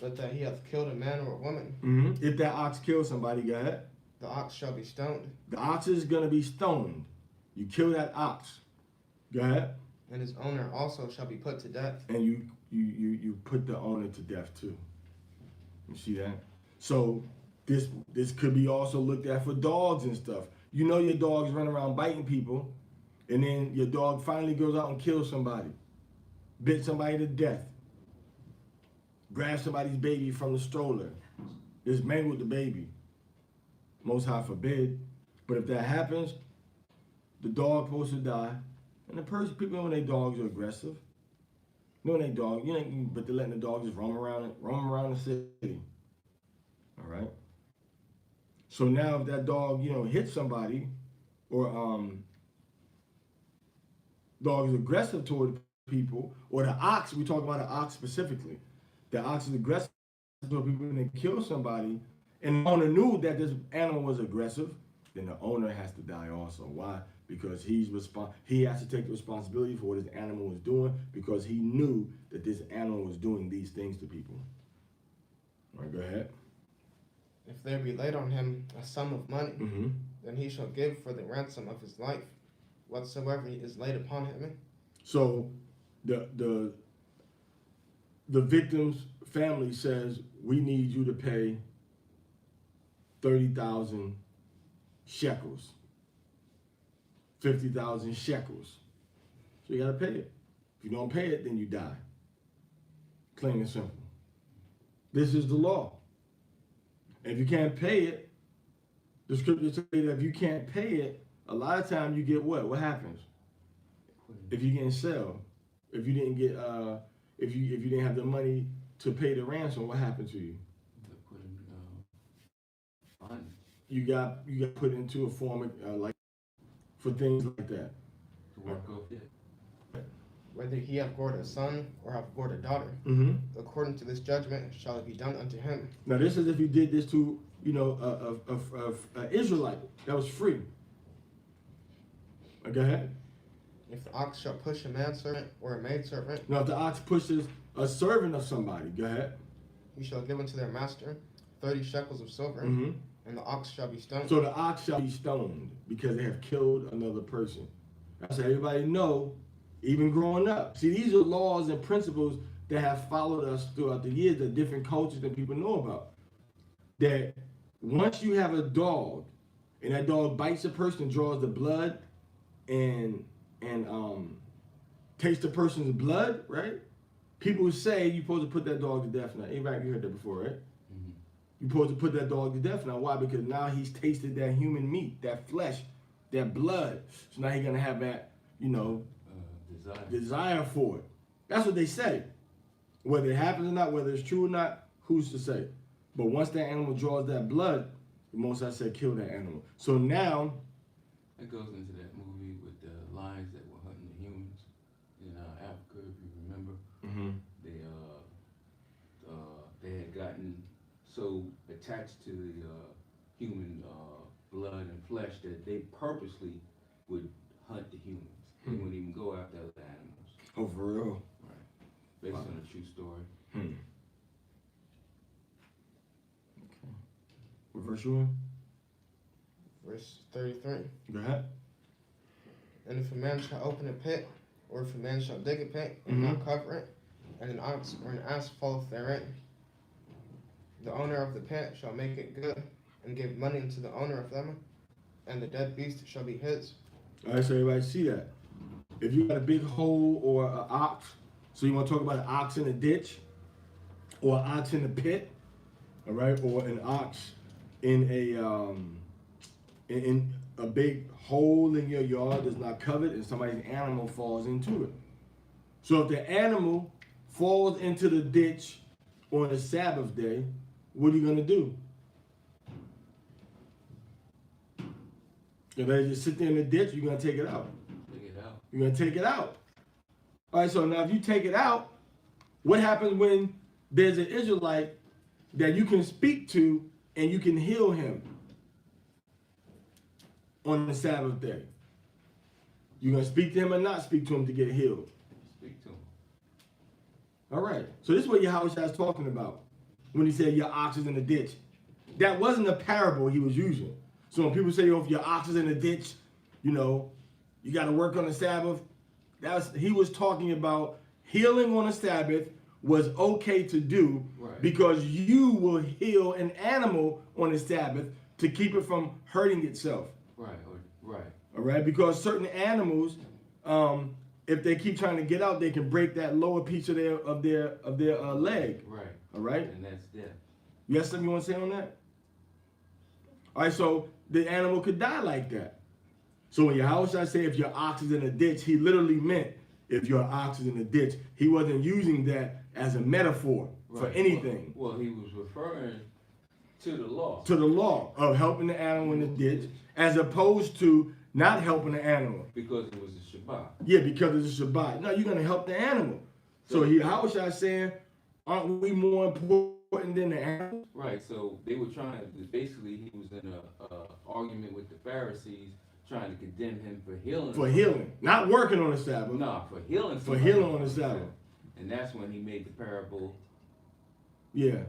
but that he hath killed a man or a woman, Mm-hmm. If that ox kills somebody, go ahead. the ox shall be stoned, The ox is going to be stoned. You kill that ox. Go ahead. and his owner also shall be put to death. And you put the owner to death too. You see that? So this could be also looked at for dogs and stuff. You know your dog's running around biting people, and then your dog finally goes out and kills somebody, bit somebody to death, grabs somebody's baby from the stroller, just mangled the baby. Most High forbid. But if that happens, the dog supposed to die, and the person, people know when their dogs are aggressive. No, they dog. You ain't, but they're letting the dog just roam around the city. All right. So now, if that dog, hits somebody, or dog is aggressive toward people, or the ox, we talk about the ox specifically. The ox is aggressive toward people and they kill somebody, and the owner knew that this animal was aggressive, then the owner has to die also. Why? Because he has to take the responsibility for what his animal was doing, because he knew that this animal was doing these things to people. All right, go ahead. If there be laid on him a sum of money, Mm-hmm. then he shall give for the ransom of his life whatsoever is laid upon him. So the victim's family says, we need you to pay 30,000 shekels, 50,000 shekels. So you gotta pay it. If you don't pay it, then you die. Plain and simple. This is the law. And if you can't pay it, the scriptures say that if you can't pay it, a lot of times you get what? What happens? If you get sold, if you didn't get, if you didn't have the money to pay the ransom, what happened to you? Fine. You got put into a form of like for things like that. To work off it. Whether he have gored a son or have gored a daughter, Mm-hmm. according to this judgment shall it be done unto him. Now this is if you did this to a Israelite that was free. Go ahead. If the ox shall push a manservant or a maidservant, Now if the ox pushes a servant of somebody, go ahead. he shall give unto their master 30 shekels of silver, Mm-hmm. and the ox shall be stoned. So the ox shall be stoned because they have killed another person. That's how everybody know, even growing up. See, these are laws and principles that have followed us throughout the years that different cultures that people know about. That once you have a dog and that dog bites a person, draws the blood and takes the person's blood, right? People say you're supposed to put that dog to death now. Anybody heard that before, right? Mm-hmm. You're supposed to put that dog to death now. Why? Because now he's tasted that human meat, that flesh, that blood. So now he's gonna have that, desire for it. That's what they say. Whether it happens or not, whether it's true or not, who's to say? But once that animal draws that blood, the Most High said, kill that animal. So now, That goes into that movie with the lions that were hunting the humans in Africa, if you remember. They had gotten so attached to the human blood and flesh that they purposely would hunt the humans. They wouldn't even go after other animals. oh, for real? Right. Based on a true story. What verse you in? Verse 33. Go ahead. And if a man shall open a pit, or if a man shall dig a pit, and not cover it, and an ox or an ass falleth therein, the owner of the pit shall make it good, and give money unto the owner of them, and the dead beast shall be his. All right, so everybody see that. If you got a big hole or an ox, so you want to talk about an ox in a ditch, or an ox in a pit, all right, or an ox in a big hole in your yard that's not covered, and somebody's animal falls into it. So if the animal falls into the ditch on a Sabbath day, what are you gonna do? If they just sit there in the ditch, you're gonna take it out. Take it out. You're gonna take it out. All right, so now if you take it out, what happens when there's an Israelite that you can speak to and you can heal him on the Sabbath day? You're gonna speak to him or not speak to him to get healed? Speak to him. All right, so this is what Yahushua is talking about when he said your ox is in the ditch. That wasn't a parable he was using. So when people say, oh, if your ox is in the ditch, you know, you got to work on the Sabbath. He was talking about healing on the Sabbath was okay to do, Right. because you will heal an animal on the Sabbath to keep it from hurting itself. Right. Right. All right, because certain animals, if they keep trying to get out, they can break that lower piece of their leg. Right. All right. And that's death. You have something you want to say on that? All right, so the animal could die like that. So when Yahushua say if your ox is in a ditch, he literally meant if your ox is in a ditch. He wasn't using that as a metaphor for anything. Well, he was referring to the law. To the law of helping the animal in the ditch, as opposed to not helping the animal. Because it was a Shabbat. Yeah, because it's a Shabbat. No, you're going to help the animal. So Yahushua is saying, aren't we more important than the animal? Right, so they were trying to, basically he was in a argument with the Pharisees, trying to condemn him for healing. For healing. Not working on the Sabbath. No, for healing. For healing on the Sabbath. And that's when he made the parable. Yeah.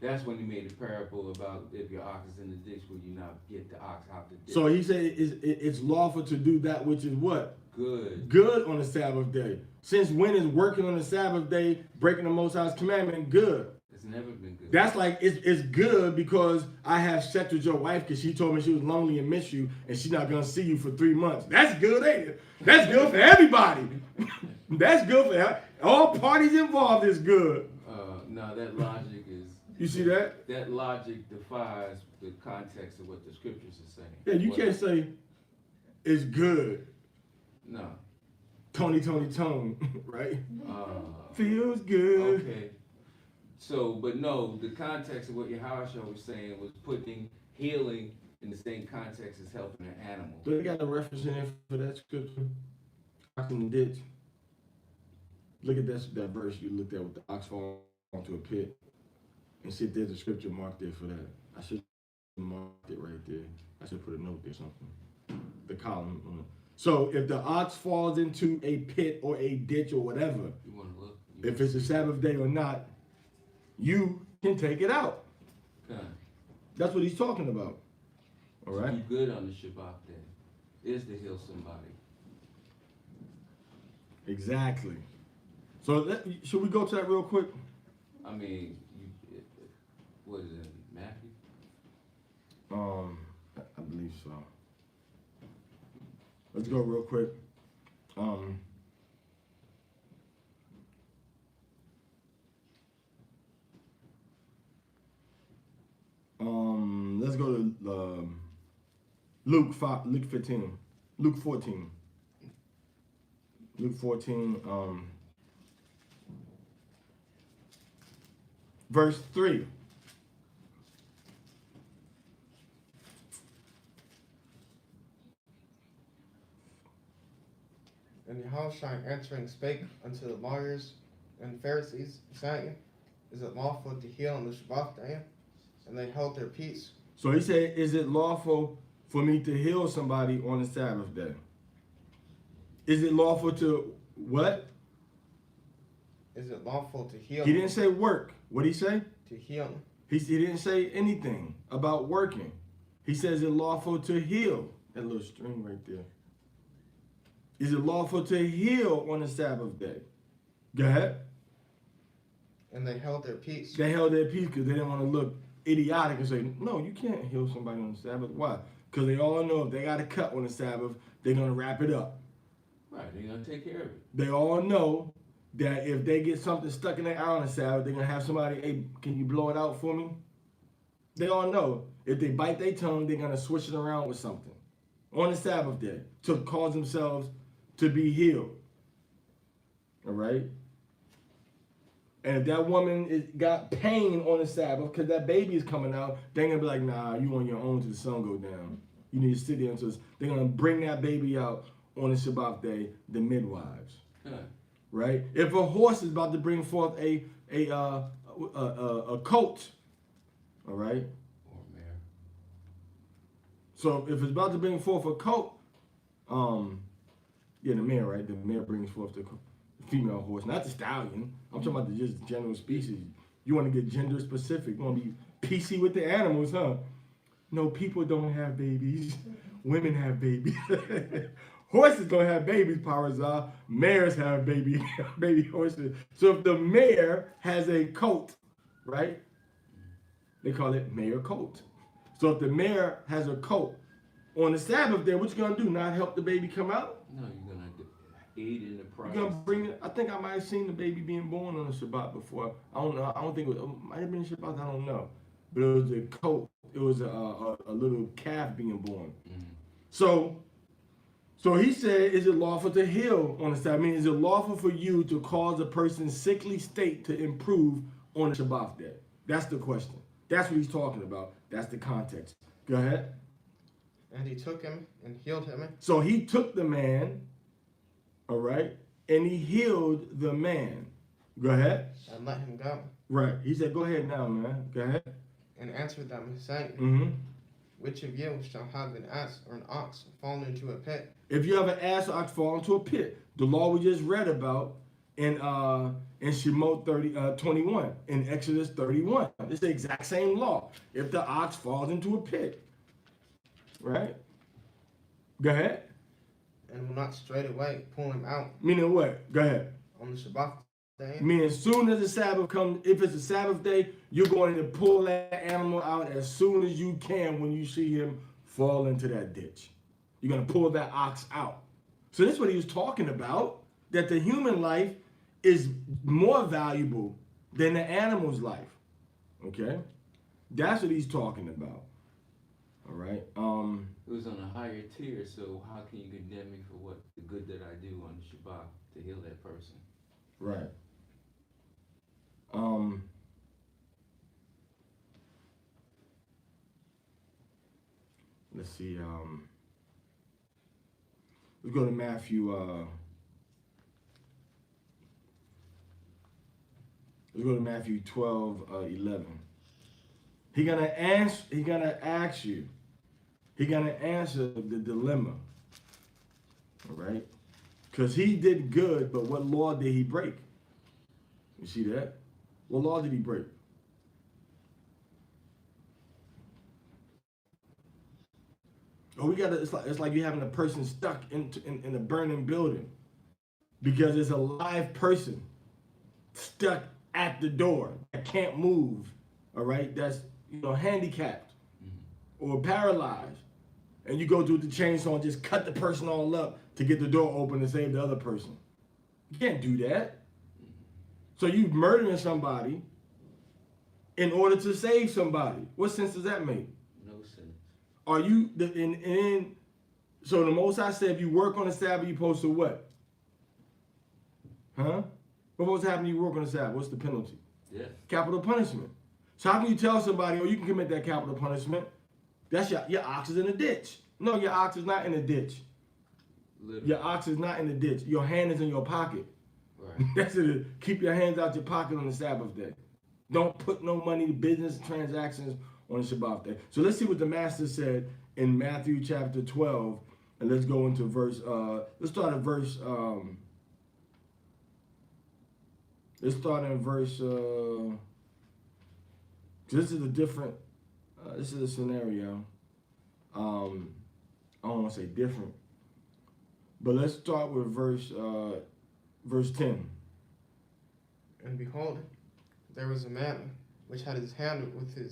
That's when he made the parable about if your ox is in the ditch, will you not get the ox out the ditch? So he said it's lawful to do that which is what? Good. Good on the Sabbath day. Since when is working on the Sabbath day, breaking the Most High's commandment, good? It's never been good. That's like, it's good because I have sex with your wife because she told me she was lonely and miss you and she's not going to see you for 3 months. That's good, ain't it? That's good for everybody. That's good for all parties involved is good. No, that logic is... You see that? That logic defies the context of what the scriptures are saying. Yeah, you can't say it's good. No. Tony, right? Feels good. Okay. So, but no, the context of what Yahushua was saying was putting healing in the same context as helping an animal. Do they got a reference in there for that scripture? Ox in the ditch. Look at that verse you looked at with the ox falling into a pit. And see if there's a scripture marked there for that. I should mark it right there. I should put a note there, something. The column on it. So if the ox falls into a pit or a ditch or whatever, You want to look? if it's a Sabbath day or not, you can take it out. Okay. That's what he's talking about. All right? To do good on the Shabbat day is to heal somebody. Exactly. So should we go to that real quick? I mean, what is it, Matthew? I believe so. Let's go real quick. Let's go to Luke 15, Luke 14. Luke 14, verse 3. And Yahushua answering spake unto the lawyers and Pharisees, saying, Is it lawful to heal on the Shabbat day? And they held their peace. So he said, is it lawful for me to heal somebody on the Sabbath day? Is it lawful to what? Is it lawful to heal? He didn't say work. What did he say? To heal. He didn't say anything about working. He says it's lawful to heal. That little string right there. Is it lawful to heal on the Sabbath day? Go ahead. And they held their peace. They held their peace because they didn't want to look idiotic and say, no, you can't heal somebody on the Sabbath. Why? Because they all know if they got a cut on the Sabbath, they're going to wrap it up. Right, they're going to take care of it. They all know that if they get something stuck in their eye on the Sabbath, they're going to have somebody, hey, can you blow it out for me? They all know if they bite their tongue, they're going to switch it around with something on the Sabbath day to cause themselves to be healed. All right? And if that woman got pain on the Sabbath because that baby is coming out, they're going to be like, nah, you on your own till the sun go down. You need to sit there until they're going to bring that baby out on the Shabbat day, the midwives. Huh. Right? If a horse is about to bring forth a colt, all right? Or a mare. So if it's about to bring forth a colt, the mare, right? The mare brings forth the female horse, not the stallion. I'm talking about the just general species. You want to get gender specific. You want to be PC with the animals, huh? No, people don't have babies. Women have babies. Horses don't have babies, Parazah. Mares have baby horses. So if the mare has a colt, right? They call it mare colt. So if the mare has a colt, on the Sabbath day, what you gonna do? Not help the baby come out? No, you're going to aid in the process. You're gonna bring it. I think I might have seen the baby being born on the Shabbat before. I don't know. I don't think it might have been Shabbat. I don't know. But it was a colt. It was a little calf being born. Mm-hmm. So he said, is it lawful to heal on the Sabbath? I mean, is it lawful for you to cause a person's sickly state to improve on the Shabbat day? That's the question. That's what he's talking about. That's the context. Go ahead. And he took him and healed him. So he took the man, all right, and he healed the man. Go ahead. And let him go. Right. He said, go ahead now, man. Go ahead. And answered them, saying, Mm-hmm. Which of you shall have an ass or an ox fall into a pit? If you have an ass or ox fall into a pit, the law we just read about in Shemot 21, in Exodus 31. It's the exact same law. If the ox falls into a pit, right? Go ahead. And will not straightway pull him out Meaning what? Go ahead. on the Shabbat day. Meaning as soon as the Sabbath comes, if it's a Sabbath day, you're going to pull that animal out as soon as you can when you see him fall into that ditch. You're going to pull that ox out. So that's what he was talking about, that the human life is more valuable than the animal's life. Okay? That's what he's talking about. All right? It was on a higher tier, so how can you condemn me for what the good that I do on the Shabbat to heal that person? Right. Let's see. Let's go to Matthew. Let's go to Matthew 12:11. He's gonna ask you. He's gonna answer the dilemma. All right. Because he did good, but what law did he break? You see that? What law did he break? Oh, it's like you're having a person stuck in a burning building because it's a live person stuck at the door that can't move, all right? That's, handicapped or paralyzed. And you go through the chainsaw and just cut the person all up to get the door open and save the other person. You can't do that. So you murdering somebody in order to save somebody. What sense does that make? No sense. Are you so the Most High said if you work on the Sabbath, you're supposed to what? Huh? What's happening if you work on the Sabbath? What's the penalty? Yeah. Capital punishment. So how can you tell somebody, you can commit that capital punishment? That's your ox is in the ditch. No, your ox is not in the ditch. Literally. Your ox is not in the ditch. Your hand is in your pocket. Right. That's it. Keep your hands out your pocket on the Sabbath day. Don't put no money to business transactions on the Shabbat day. So let's see what the Master said in Matthew chapter 12, and let's go into verse. Let's start at verse. Let's start in verse. This is a different. This is a scenario. I don't want to say different, but let's start with verse 10. And behold, there was a man which had his hand withered,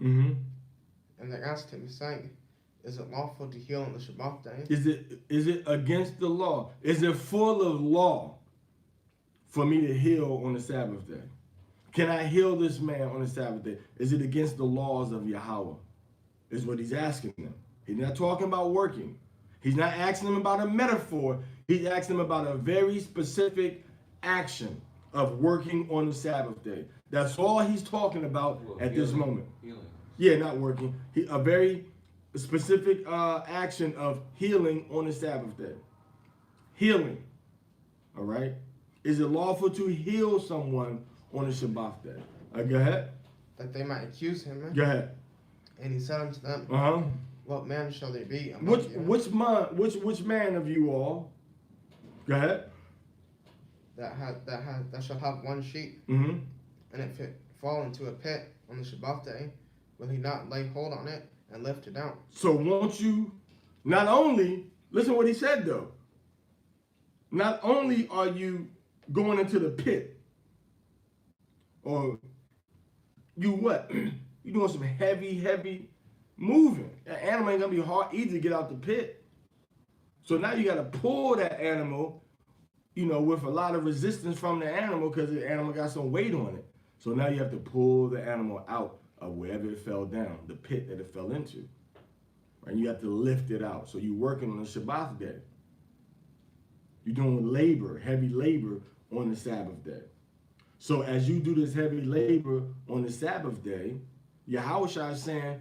Mm-hmm. and they asked him, saying, Is it lawful to heal on the Shabbat day? Is it against the law? Is it full of law for me to heal on the Sabbath day? Can I heal this man on the Sabbath day? Is it against the laws of Yahweh? Is what he's asking them. He's not talking about working. He's not asking them about a metaphor. He's asking them about a very specific action of working on the Sabbath day. That's all he's talking about at this moment. Healing. Yeah, not working. A very specific action of healing on the Sabbath day. Healing. All right? Is it lawful to heal someone on the Shabbat day? Go ahead. That they might accuse him. Go ahead. And he said unto them, Uh-huh. What man shall there be among Which you which man of you all? Go ahead. that shall have one sheep, Mm-hmm. and if it fall into a pit on the Shabbat day, will he not lay hold on it and lift it out? So won't you not only listen what he said though. Not only are you going into the pit, or you what? You doing some heavy moving. That animal ain't gonna be easy to get out the pit. So now you gotta pull that animal, with a lot of resistance from the animal because the animal got some weight on it. So now you have to pull the animal out of wherever it fell down, the pit that it fell into. And you have to lift it out. So you're working on the Shabbat day. You're doing labor, heavy labor on the Sabbath day. So as you do this heavy labor on the Sabbath day, Yahushua is saying,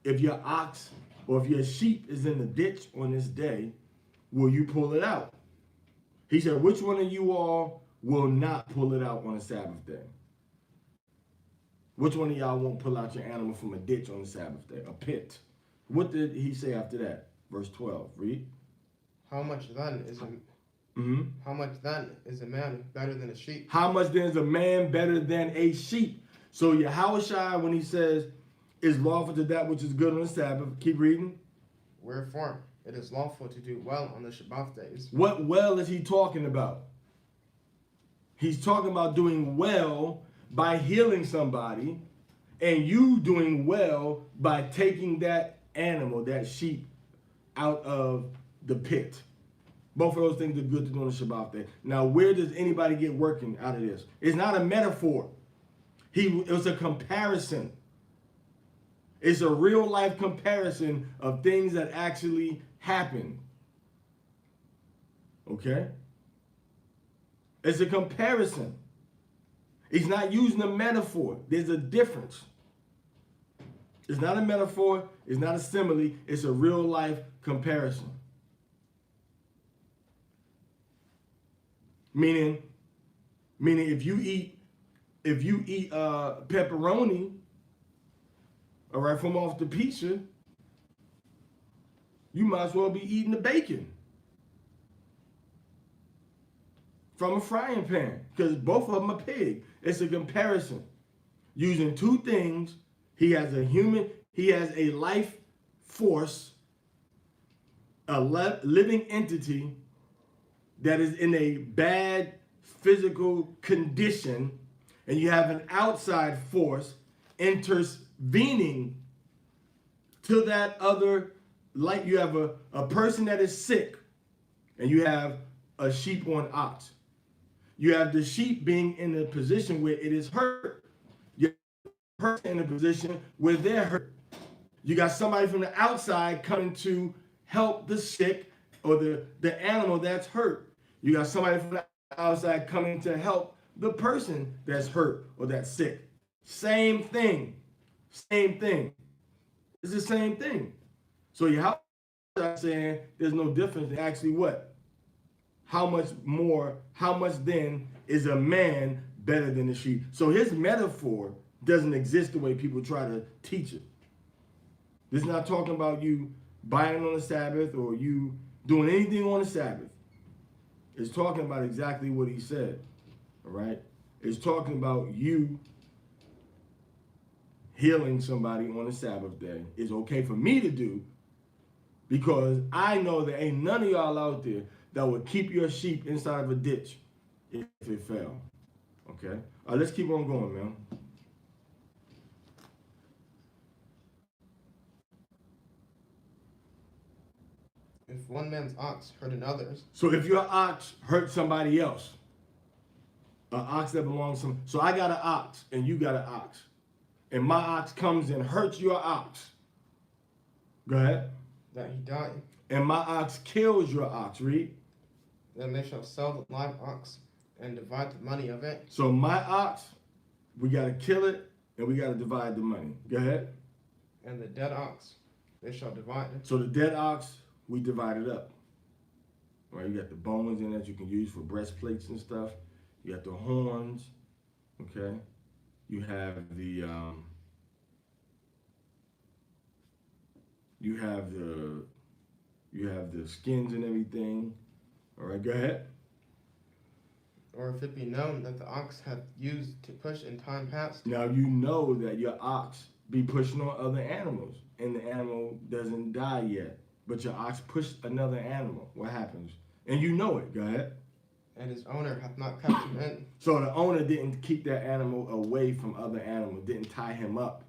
if your ox or if your sheep is in the ditch on this day, will you pull it out? He said, which one of you all will not pull it out on the Sabbath day? Which one of y'all won't pull out your animal from a ditch on the Sabbath day? A pit. What did he say after that? Verse 12. Read. How much then is a man better than a sheep? How much then is a man better than a sheep? So Yahushua, when he says, is lawful to that which is good on the Sabbath, keep reading. Wherefore, it is lawful to do well on the Shabbat days. What well is he talking about? He's talking about doing well by healing somebody, and you doing well by taking that animal, that sheep, out of the pit. Both of those things are good to do on the Shabbat day. Now, where does anybody get working out of this? It's not a metaphor. It was a comparison. It's a real life comparison of things that actually happen. Okay? It's a comparison. He's not using a metaphor. There's a difference. It's not a metaphor. It's not a simile. It's a real life comparison. Meaning if you eat pepperoni, all right, from off the pizza, you might as well be eating the bacon from a frying pan, because both of them are pig. It's a comparison. Using two things, he has a life force, a living entity that is in a bad physical condition, and you have an outside force intervening to that other, like you have a person that is sick, and you have a sheep or an ox. You have the sheep being in a position where it is hurt. You have a person in a position where they're hurt. You got somebody from the outside coming to help the sick or the animal that's hurt. You got somebody from the outside coming to help the person that's hurt or that's sick. Same thing. Same thing. It's the same thing. So you're saying there's no difference in actually what? How much then is a man better than a sheep? So his metaphor doesn't exist the way people try to teach it. This is not talking about you buying on the Sabbath or you doing anything on the Sabbath. It's talking about exactly what he said, all right? It's talking about you healing somebody on the Sabbath day is okay for me to do, because I know there ain't none of y'all out there that would keep your sheep inside of a ditch if it fell. Okay? All right, let's keep on going, man. If one man's ox hurt another's, So if your ox hurt somebody else, an ox that belongs to, so I got an ox and you got an ox, and my ox comes and hurts your ox. Go ahead. that he die, And my ox kills your ox, read. then they shall sell the live ox and divide the money of it. So my ox, we got to kill it and we got to divide the money. Go ahead. And the dead ox they shall divide it. So the dead ox, we divide it up. Right, you got the bones in that you can use for breastplates and stuff. You got the horns, okay? You have the skins and everything. All right, go ahead. Or if it be known that the ox hath used to push in time past, Now you know that your ox be pushing on other animals and the animal doesn't die yet, but your ox pushed another animal. What happens? And you know it. Go ahead. and his owner hath not kept him in, So the owner didn't keep that animal away from other animals, didn't tie him up.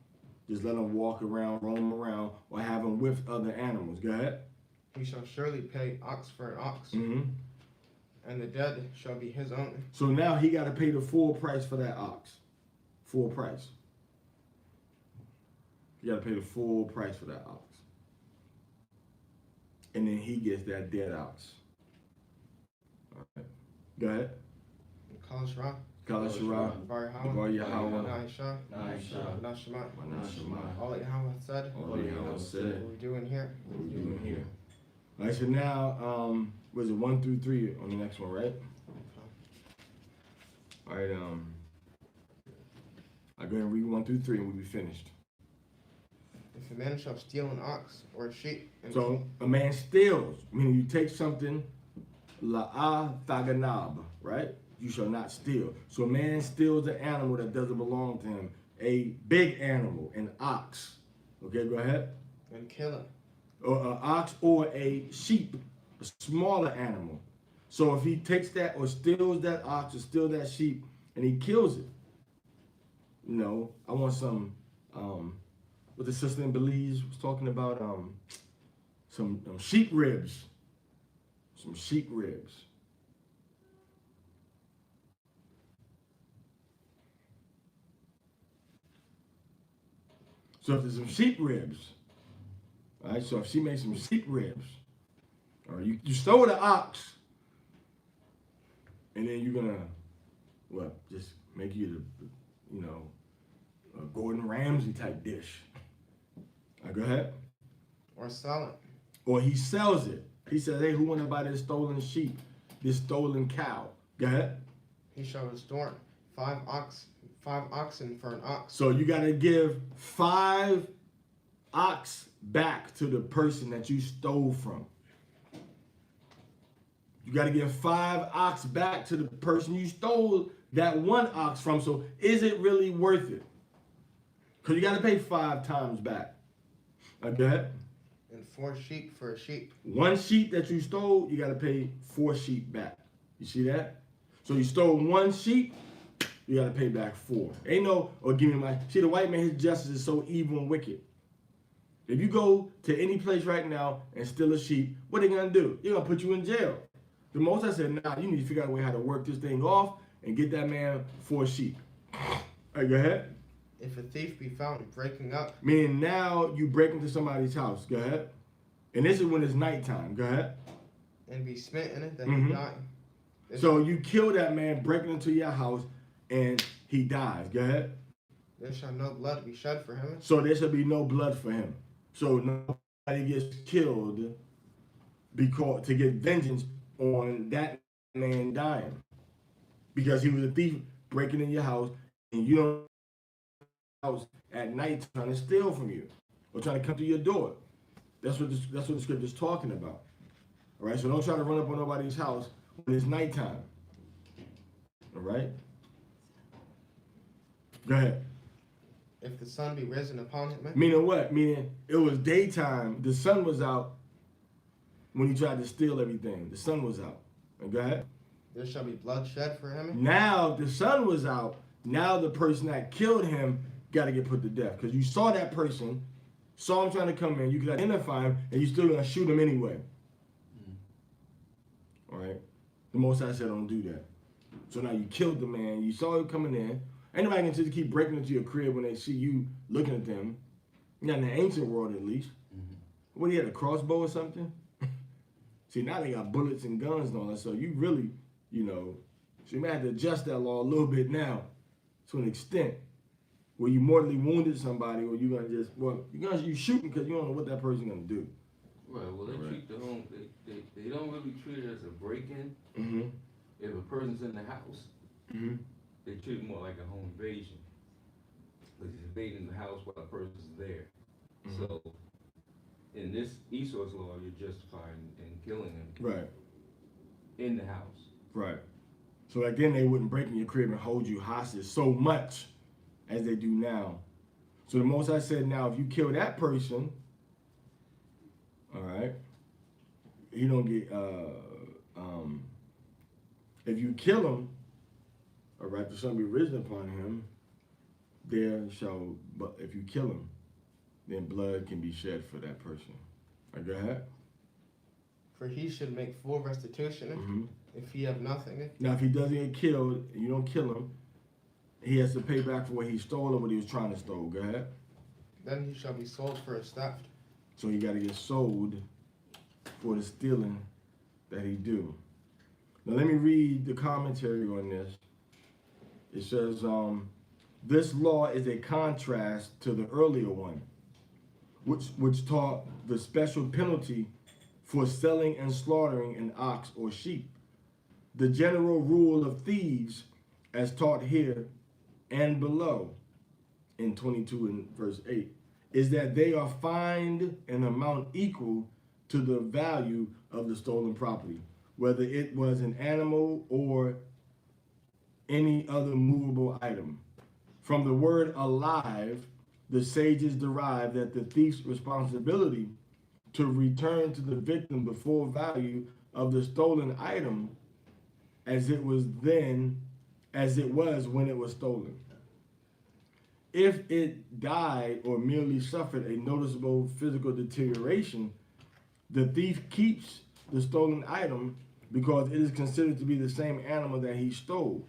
Just let him walk around, roam around, or have him with other animals. Go ahead. he shall surely pay ox for an ox, Mm-hmm. and the dead shall be his owner. So now he got to pay the full price for that ox. Full price. You got to pay the full price for that ox. And then he gets that dead ox. All right. Go ahead. Kal Shra, Kala Shara, Bar Bar Yahweh, Yahweh, Naisha, Naisha, Nashama, Manashama. all that Yahweh hath said, All that Yahweh said. what we doing here. What we doing here? All right, so now, was it 1 through 3 on the next one, right? All right, I'll go ahead and read 1 through 3 and we'll be finished. If a man shall steal an ox or a sheep, and So a man steals, meaning you take something, la'ah thaganab, right? You shall not steal. So a man steals an animal that doesn't belong to him, a big animal, an ox. Okay, go ahead. and kill it, Or an ox or a sheep, a smaller animal. So if he takes that or steals that ox or steals that sheep and he kills it, you know, I want some, what the sister in Belize was talking about, some sheep ribs. Some sheep ribs. So if there's some sheep ribs, all right, so if she makes some sheep ribs, or you stole the ox, and then you're gonna, what, just make you the, you know, a Gordon Ramsay type dish. All right, go ahead. or sell it, Or he sells it. He says, hey, who want to buy this stolen sheep, this stolen cow? Go ahead. he shall restore 5 oxen for an ox, So you got to give 5 ox back to the person that you stole from. You got to give 5 ox back to the person you stole that 1 ox from. So is it really worth it? Because you got to pay 5 times back. Go ahead. and 4 sheep for a sheep, 1 sheep that you stole, you got to pay 4 sheep back. You see that? So you stole 1 sheep, you got to pay back 4. Ain't no, or give me my, see, the white man, his justice is so evil and wicked. If you go to any place right now and steal a sheep, what they going to do? They're going to put you in jail. The most I said, nah, you need to figure out a way how to work this thing off and get that man 4 sheep. All right, go ahead. if a thief be found breaking up, Meaning now you break into somebody's house. Go ahead. And this is when it's nighttime. Go ahead. and be smitten, then Mhm. he die. So you kill that man breaking into your house and he dies. Go ahead. There shall no blood be shed for him, So there shall be no blood for him. So nobody gets killed because to get vengeance on that man dying. Because he was a thief breaking in your house and you don't house at night trying to steal from you or trying to come to your door. That's what the scripture is talking about. All right, so don't try to run up on nobody's house when it's nighttime. All right? Go ahead. if the sun be risen upon him. Meaning what? Meaning it was daytime. The sun was out when he tried to steal everything. The sun was out. Go ahead. There shall be blood shed for him. Now the sun was out. Now the person that killed him got to get put to death. Because you saw that person, saw him trying to come in, you could identify him, and you still going to shoot him anyway. All right? The Most High said don't do that. So now you killed the man. You saw him coming in. Anybody can just keep breaking into your crib when they see you looking at them. Not in the ancient world, at least. What, he had a crossbow or something? See, now they got bullets and guns and all that. So you really, so you may have to adjust that law a little bit now to an extent where you mortally wounded somebody or you're going to you shooting because you don't know what that person's going to do. Right, well, they treat the home, they don't really treat it as a break-in. Mm-hmm. If a person's in the house, Mm-hmm. they treat it more like a home invasion. Because he's invading the house while a person's there. Mm-hmm. So, in this Esau's law, you're justifying in killing him Right. in the house. Right. So like then they wouldn't break in your crib and hold you hostage so much as they do now. So the Most High said, now if you kill that person, all right, he don't get if you kill him, all right, the sun be risen upon him, but if you kill him, then blood can be shed for that person. All right, go ahead. For he should make full restitution Mm-hmm. if he have nothing. Now, if he doesn't get killed and you don't kill him, he has to pay back for what he stole or what he was trying to steal. Go ahead. Then he shall be sold for his theft. So he got to get sold for the stealing that he do. Now, let me read the commentary on this. It says, this law is a contrast to the earlier one, which taught the special penalty for selling and slaughtering an ox or sheep. The general rule of thieves, as taught here and below in 22 and verse 8, is that they are fined an amount equal to the value of the stolen property, whether it was an animal or any other movable item. From the word alive, the sages derive that the thief's responsibility to return to the victim the full value of the stolen item as it was when it was stolen. If it died or merely suffered a noticeable physical deterioration, the thief keeps the stolen item because it is considered to be the same animal that he stole.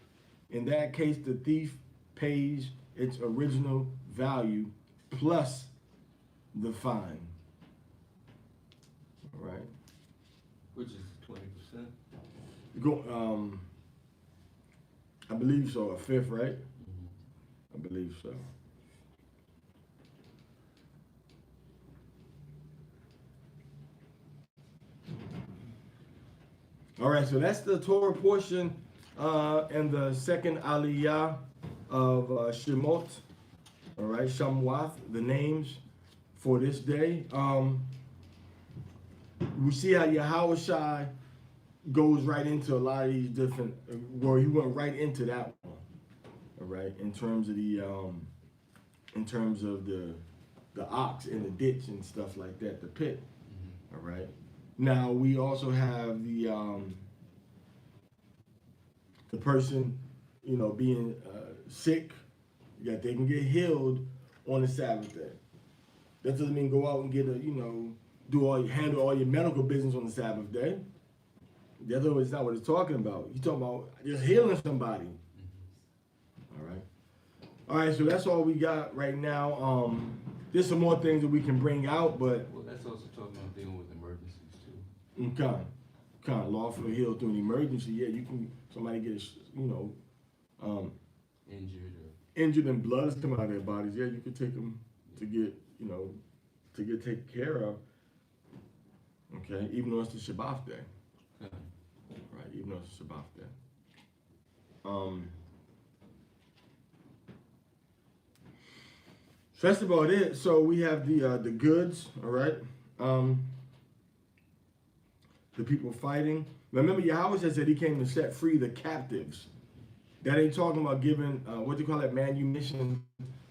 In that case, the thief pays its original value plus the fine. All right. Which is 20%. I believe so. A fifth, right? I believe so. All right, so that's the Torah portion and the second aliyah of Shemot. All right, Shamwath, the names for this day. We see how Yahushua goes right into a lot of these different, where he went right into that one. All right, in terms of the ox in the ditch and stuff like that, the pit. All right. Now we also have the person, being sick, that they can get healed on the Sabbath day. That doesn't mean go out and get handle all your medical business on the Sabbath day. That's not what it's talking about. He's talking about just healing somebody. All right, so that's all we got right now. There's some more things that we can bring out, but Well, that's also talking about dealing with emergencies too. kind of lawfully healed through an emergency. Yeah, you can. Somebody gets injured and blood is coming out of their bodies. Yeah, you could take them to get taken care of. Okay, even though it's the Shabbat day. Right, even though it's the Shabbat day. So that's about it. So we have the goods, all right. The people fighting. Remember, Yahweh said he came to set free the captives. That ain't talking about giving what do you call it, manumission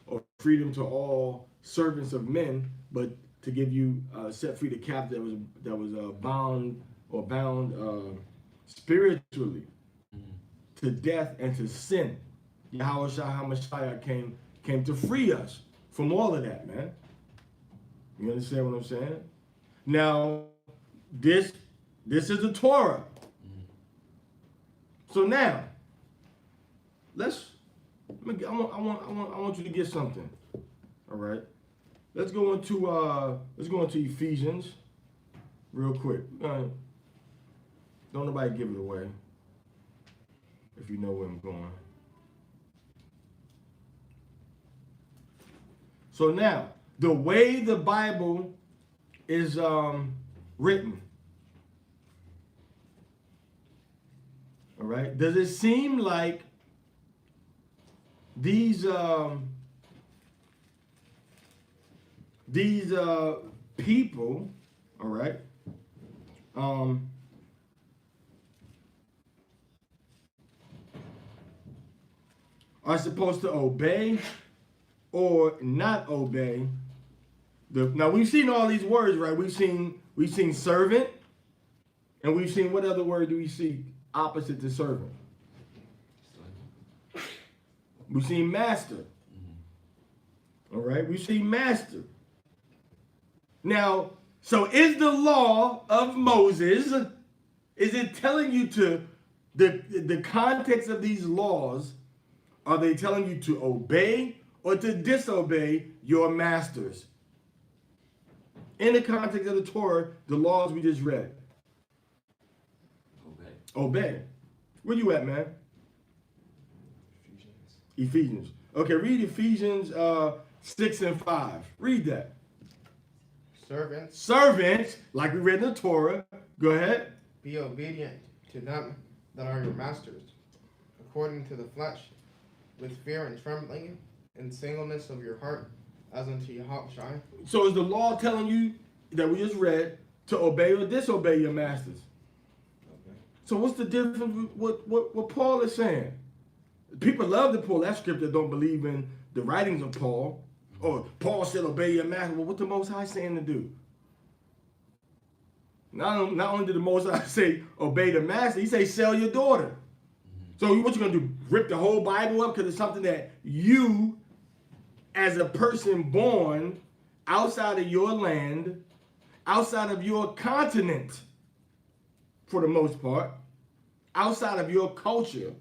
or freedom to all servants of men, but to give you set free the captive that was bound spiritually to death and to sin. Yahweh HaMashiach came to free us from all of that, man. You understand what I'm saying? Now, this is the Torah. So now, I want you to get something. All right. Let's go into Ephesians real quick. Don't nobody give it away. If you know where I'm going. So now, the way the Bible is written, all right, does it seem like these people, all right, are supposed to obey or not obey? Now we've seen all these words, right? We've seen servant, and we've seen, what other word do we see opposite to servant? We've seen master. All right, we've seen master. Now, so is the law of Moses, is it telling you to, the context of these laws, are they telling you to obey or to disobey your masters? In the context of the Torah, the laws we just read. Obey. Where you at, man? Ephesians. Okay, read Ephesians 6 and 5. Read that. Servants, like we read in the Torah. Go ahead. Be obedient to them that are your masters, according to the flesh, with fear and trembling, and singleness of your heart, as unto Yahweh. So is the law telling you that we just read to obey or disobey your masters? Okay. So what's the difference with what Paul is saying? People love to pull that scripture, don't believe in the writings of Paul. Or Paul said obey your master. Well, what the Most High saying to do? Not only did the Most High say obey the master, he say sell your daughter. So what you gonna do? Rip the whole Bible up because it's something that you, as a person born outside of your land, outside of your continent, for the most part, outside of your culture,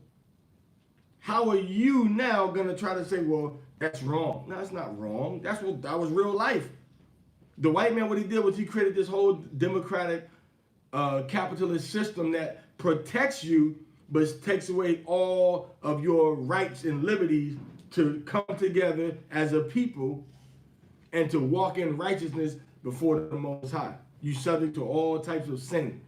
how are you now gonna try to say, well, that's wrong? No, it's not wrong. That was real life. The white man, what he did was he created this whole democratic capitalist system that protects you but takes away all of your rights and liberties to come together as a people and to walk in righteousness before the Most High. You subject to all types of sin.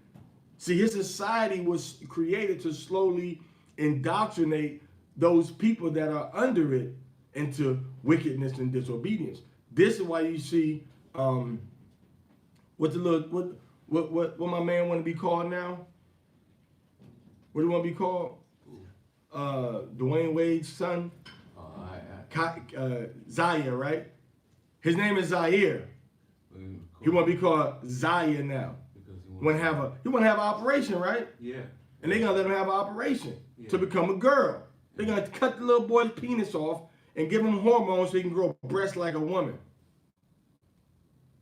See, his society was created to slowly indoctrinate those people that are under it into wickedness and disobedience. This is why you see what my man want to be called now? What do you want to be called? Dwayne Wade's son? Zaire, right? His name is Zaire. He want to be called Zaire now. He want to have an operation, right? Yeah. And they're gonna let him have an operation to become a girl. They're gonna cut the little boy's penis off and give him hormones so he can grow breasts like a woman.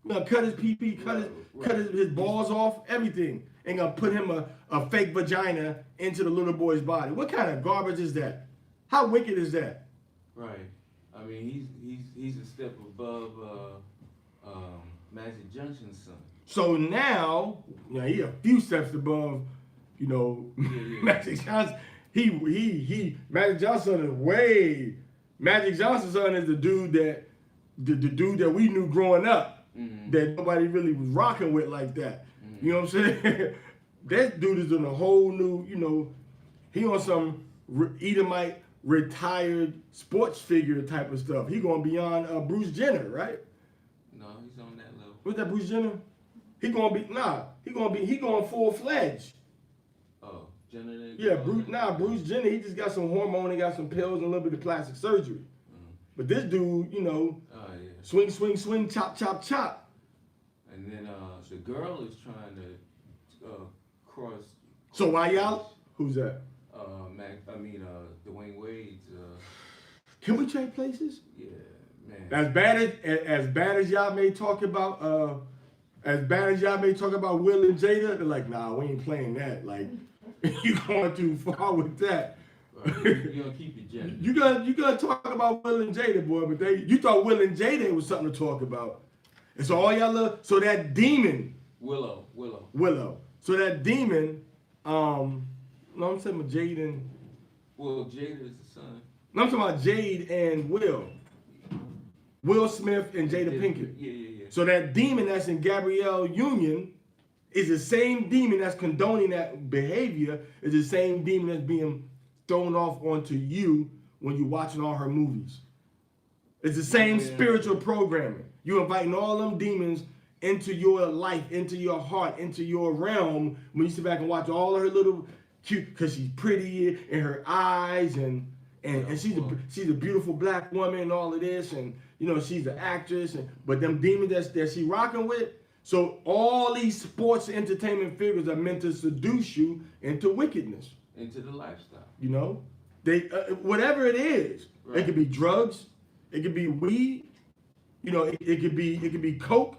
They're gonna cut his pee-pee, cut his balls off, everything. And gonna put him a fake vagina into the little boy's body. What kind of garbage is that? How wicked is that? Right. I mean, he's a step above Magic Johnson's son. So now he a few steps above, Magic Johnson. Magic Johnson is way. Magic Johnson's son is the dude that the dude that we knew growing up, that nobody really was rocking with like that. You know what I'm saying? That dude is in a whole new, he on some Edomite retired sports figure type of stuff. He going beyond Bruce Jenner, right? No, he's on that level. What's that, Bruce Jenner? He going full-fledged. Oh, Jenner? Yeah, Bruce Jenner, he just got some hormone, he got some pills and a little bit of plastic surgery. But this dude, you know, Oh yeah. swing, swing, swing, chop, chop, chop. And then the girl is trying to cross. So why y'all? Who's that? Dwayne Wade's. Can we trade places? Yeah, man. As bad as y'all may talk about Will and Jada, they're like, nah, we ain't playing that. Like, you going too far with that. Right. You gonna keep your gender. You gonna talk about Will and Jada, boy, but you thought Will and Jada was something to talk about. And so all y'all so that demon Willow. So that demon, no, I'm saying about Jade and Well, Jada is the son. no, I'm talking about Jade and Will Smith and Jada Pinkett. Yeah. So that demon that's in Gabrielle Union is the same demon that's condoning that behavior, is the same demon that's being thrown off onto you when you're watching all her movies. It's the same spiritual programming. You're inviting all them demons into your life, into your heart, into your realm when you sit back and watch all her little cute, because she's pretty in her eyes and she's a beautiful black woman and all of this, and you know she's an actress, but them demons that she rocking with. So all these sports entertainment figures are meant to seduce you into wickedness, into the lifestyle. You know, they whatever it is. Right. It could be drugs, it could be weed, you know, it could be coke,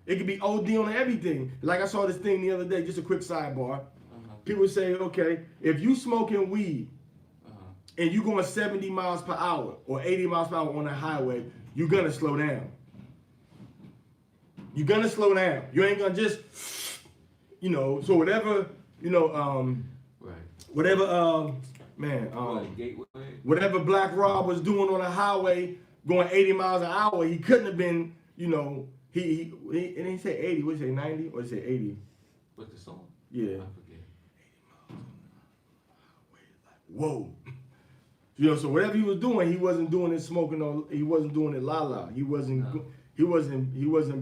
it could be OD on everything. Like I saw this thing the other day. Just a quick sidebar. People say, okay, if you smoking weed and you going 70 miles per hour or 80 miles per hour on a highway, you're gonna slow down. You're gonna slow down. You ain't gonna just, you know. So whatever, you know, right. Whatever, whatever Black Rob was doing on a highway going 80 miles an hour, he couldn't have been, you know. He and he said 80. What did he say, 90 or did he say 80? With the song? Yeah. I forget. Whoa. You know, so whatever he was doing, he wasn't doing it smoking or he wasn't doing it la. He wasn't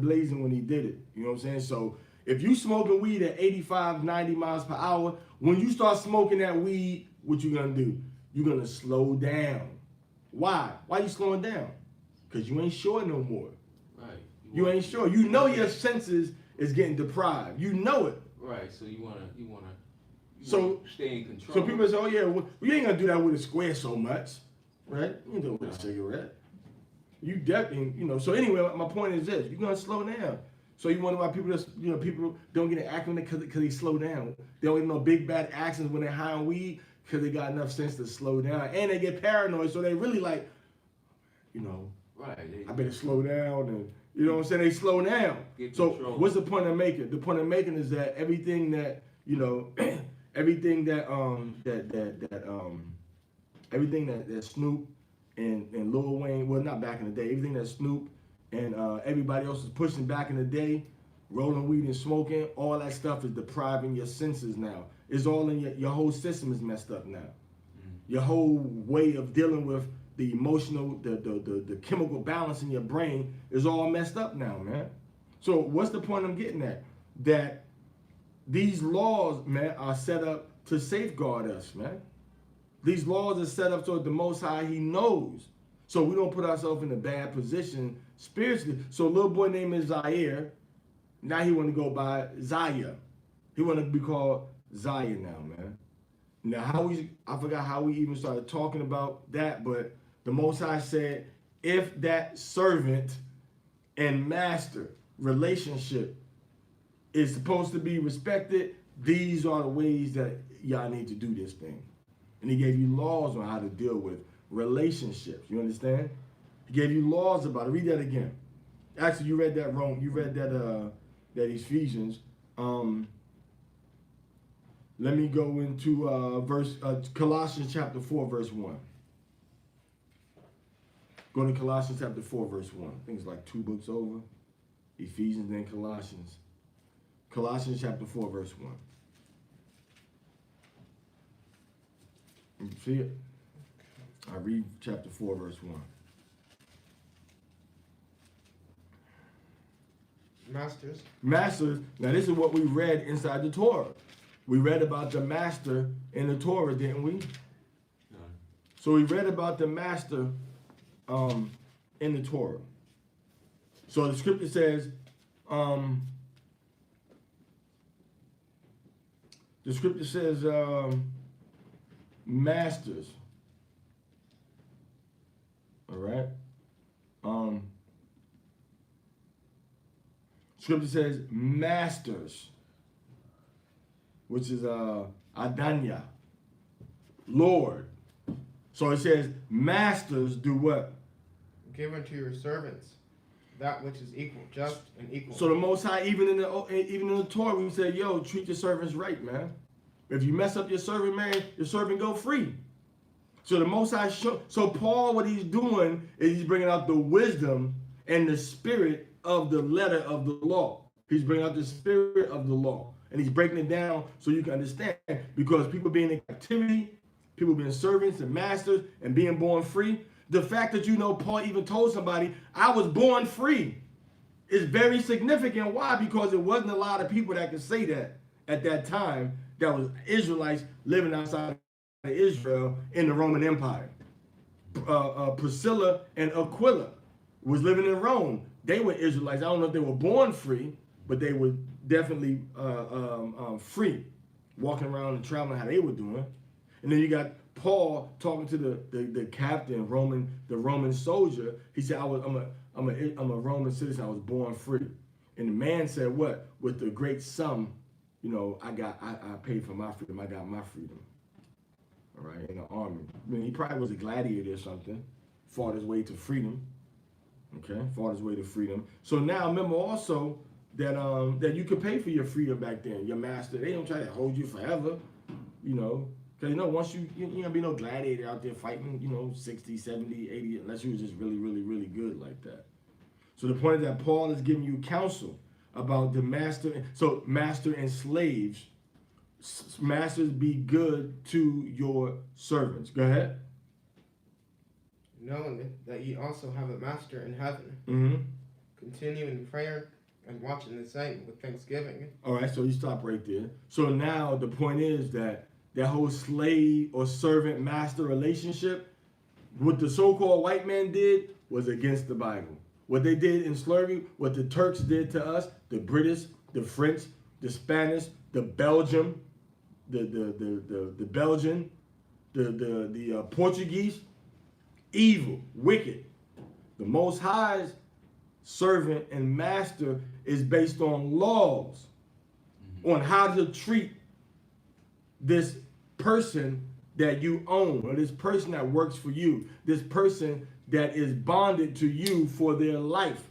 blazing when he did it. You know what I'm saying? So if you smoking weed at 85, 90 miles per hour, when you start smoking that weed, what you gonna do? You're gonna slow down. Why? Why you slowing down? Because you ain't sure no more. Right. You ain't sure. You know your senses is getting deprived. You know it. Right. So you wanna stay in control. So people say, oh yeah, well, you ain't gonna do that with a square so much, right? You ain't doing it with a cigarette. You definitely, you know. So anyway, my point is this: you're gonna slow down. So you wonder why people don't get an accident because they slow down. They don't get no big bad accidents when they're high on weed because they got enough sense to slow down, and they get paranoid. So they really like, you know, right? I better slow down, and you know what I'm saying. They slow down. So what's the point I'm making? The point I'm making is that everything that you know. Everything that Snoop and Lil Wayne, well, not back in the day, everything that Snoop and everybody else is pushing back in the day, rolling weed and smoking, all that stuff is depriving your senses now. It's all in your whole system is messed up now. Your whole way of dealing with the emotional, the chemical balance in your brain is all messed up now, man. So what's the point I'm getting at? That these laws, man, are set up to safeguard us, man. These laws are set up so that the Most High, He knows. So we don't put ourselves in a bad position spiritually. So a little boy named Zaire, now he want to go by Zaya. He want to be called Zaya now, man. Now, I forgot how we even started talking about that, but the Most High said, if that servant and master relationship is supposed to be respected, these are the ways that y'all need to do this thing. And He gave you laws on how to deal with relationships. You understand? He gave you laws about it. Read that again. Actually, you read that wrong. You read that Ephesians. Let me go into Colossians chapter 4, verse 1. Go to Colossians chapter 4, verse 1. I think it's like 2 books over. Ephesians, then Colossians. Colossians chapter 4, verse 1. You see it? I read chapter 4, verse 1. Masters. Now this is what we read inside the Torah. We read about the master in the Torah, didn't we? No. So we read about the master in the Torah. So the scripture says, masters. All right. Scripture says masters, which is Adanya, Lord. So it says masters do what? Give unto your servants that which is equal, just and equal. So the Most High, even in the Torah, we say, yo, treat your servants right, man. If you mess up your servant, man, your servant go free. So the Most High so Paul, what he's doing is he's bringing out the wisdom and the spirit of the letter of the law. He's bringing out the spirit of the law. And he's breaking it down so you can understand. Because people being in captivity, people being servants and masters and being born free, the fact that Paul even told somebody, I was born free, is very significant. Why? Because it wasn't a lot of people that could say that at that time that was Israelites living outside of Israel in the Roman Empire. Priscilla and Aquila was living in Rome. They were Israelites. I don't know if they were born free, but they were definitely free, walking around and traveling how they were doing. And then you got Paul talking to the captain, the Roman soldier. He said, I'm a Roman citizen. I was born free. And the man said, what? With the great sum, I paid for my freedom. I got my freedom. All right, in the army. I mean, he probably was a gladiator or something. Fought his way to freedom. Okay, fought his way to freedom. So now remember also that you could pay for your freedom back then. Your master, they don't try to hold you forever. Because once you ain't be no gladiator out there fighting, 60, 70, 80, unless you was just really, really, really good like that. So the point is that Paul is giving you counsel about the master. So master and slaves, masters, be good to your servants. Go ahead. Knowing that ye also have a master in heaven. Mm-hmm. Continue in prayer and watching the same with thanksgiving. All right, so you stop right there. So now the point is that whole slave or servant master relationship, what the so-called white man did was against the Bible. What they did in slavery, what the Turks did to us, the British, the French, the Spanish, the Belgium, the Belgian, the Portuguese, evil, wicked. The Most High's servant and master is based on laws, on how to treat this person that you own, or this person that works for you, this person that is bonded to you for their life.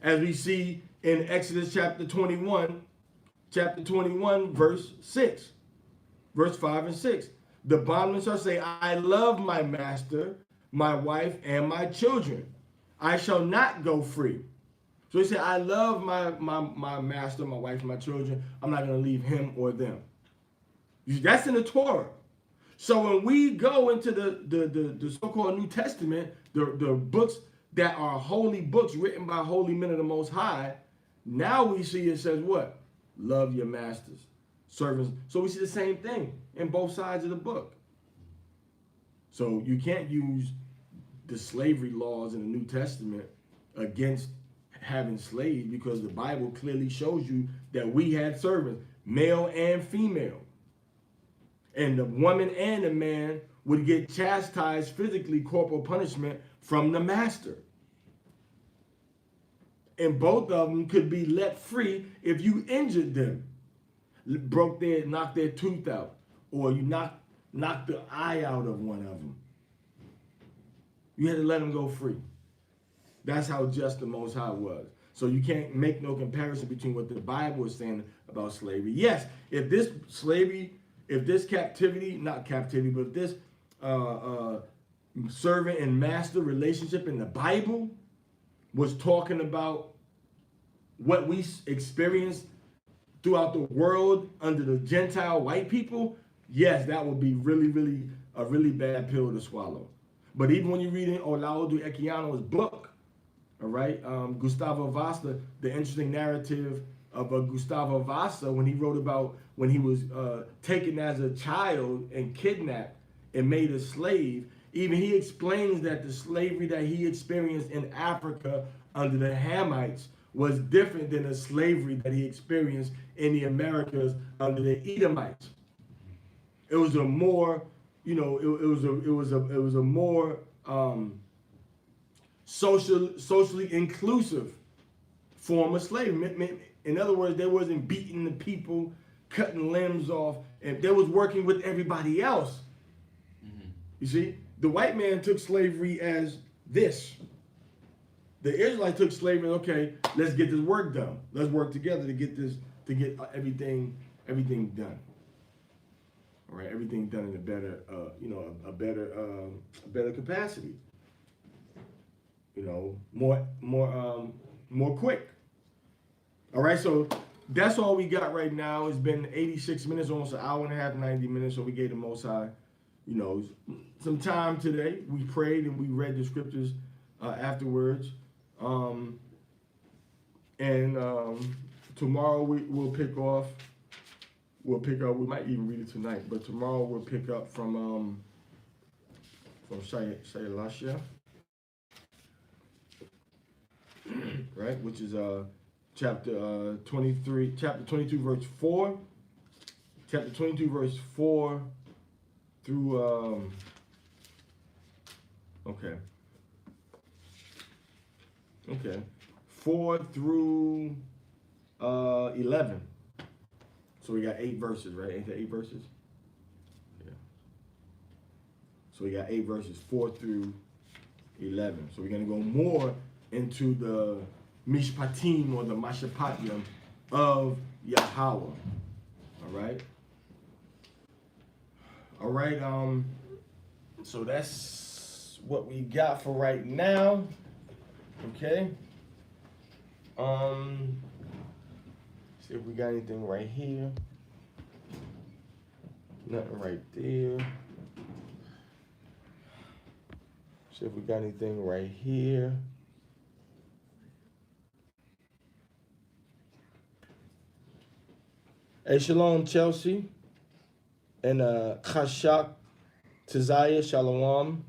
As we see in Exodus chapter 21, verse 6, verse 5 and 6. The bondman shall say, I love my master, my wife, and my children. I shall not go free. So he said, I love my master, my wife, and my children. I'm not going to leave him or them. That's in the Torah. So when we go into the so-called New Testament, the books that are holy books written by holy men of the Most High, now we see it says what? Love your masters, servants. So we see the same thing in both sides of the book. So you can't use the slavery laws in the New Testament against having slaves, because the Bible clearly shows you that we had servants, male and female. And the woman and the man would get chastised physically, corporal punishment from the master. And both of them could be let free if you injured them, knocked their tooth out, or you knocked the eye out of one of them. You had to let them go free. That's how just the Most High was. So you can't make no comparison between what the Bible is saying about slavery. Yes, if this captivity, not captivity, but if this servant and master relationship in the Bible was talking about what we experienced throughout the world under the Gentile white people, yes, that would be a really bad pill to swallow. But even when you read in Olaudu Equiano's book, all right, Gustavo Vasa, the interesting narrative of Gustavo Vasa, when he wrote about when he was taken as a child and kidnapped and made a slave, Even he explains that the slavery that he experienced in Africa under the Hamites was different than the slavery that he experienced in the Americas under the Edomites. It was a more, you know, it was a more socially inclusive form of slavery. In other words, they wasn't beating the people, cutting limbs off, and they was working with everybody else. Mm-hmm. You see, the white man took slavery as this. The Israelites took slavery. Okay, let's get this work done. Let's work together to get this, to get everything done. All right, everything done in a better, a better capacity. You know, more quick. All right, so that's all we got right now. It's been 86 minutes, almost an hour and a half, 90 minutes. So we gave the Most High, you know, some time today. We prayed and we read the scriptures afterwards. Tomorrow we'll pick up. We might even read it tonight, but tomorrow we'll pick up from Shaylasha, right? Which is chapter 23, chapter 22, verse 4. Chapter 22, verse 4 through okay, 4 through 11. So we got 8 verses, right? Ain't there 8 verses? Yeah. So we got 8 verses, 4 through 11. So we're gonna go more into the mishpatim or the mashapatim of Yahweh. All right. All right. So that's what we got for right now. Okay. See if we got anything right here. Nothing right there. See if we got anything right here. Hey, shalom, Chelsea. And Chashak, Tiziah, shalom.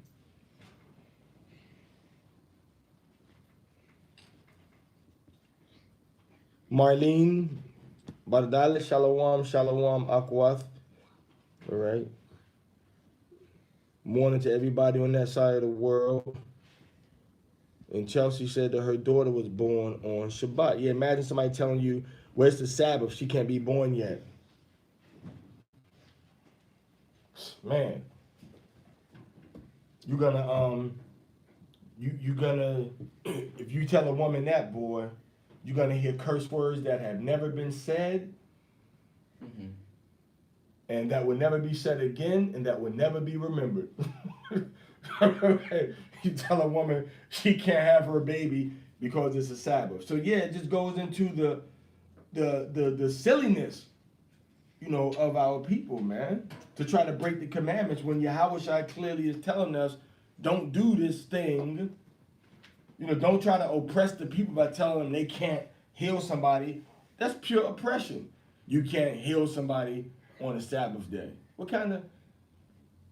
Marlene, Bardale, shalom, Akwath. All right. Morning to everybody on that side of the world. And Chelsea said that her daughter was born on Shabbat. Yeah, imagine somebody telling you, where's the Sabbath? She can't be born yet. Man, you're gonna if you tell a woman that, boy, you're gonna hear curse words that have never been said, and that will never be said again, and that will never be remembered. You tell a woman she can't have her baby because it's a Sabbath. So yeah, it just goes into the silliness, you know, of our people, man, to try to break the commandments when Yahweh clearly is telling us, don't do this thing. You know, don't try to oppress the people by telling them they can't heal somebody. That's pure oppression. You can't heal somebody on a Sabbath day. What kind of?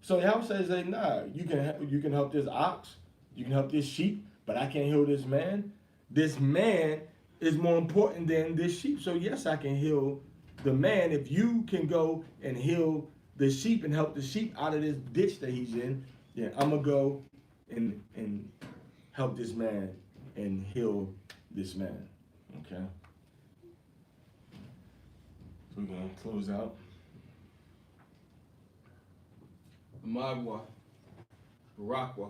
So Yahweh says, nah, you can help this ox, you can help this sheep, but I can't heal this man. This man is more important than this sheep. So yes, I can heal the man. If you can go and heal the sheep and help the sheep out of this ditch that he's in, yeah, I'm gonna go and help this man and heal this man. Okay. So we're gonna close out. Amagwa, Barakwa,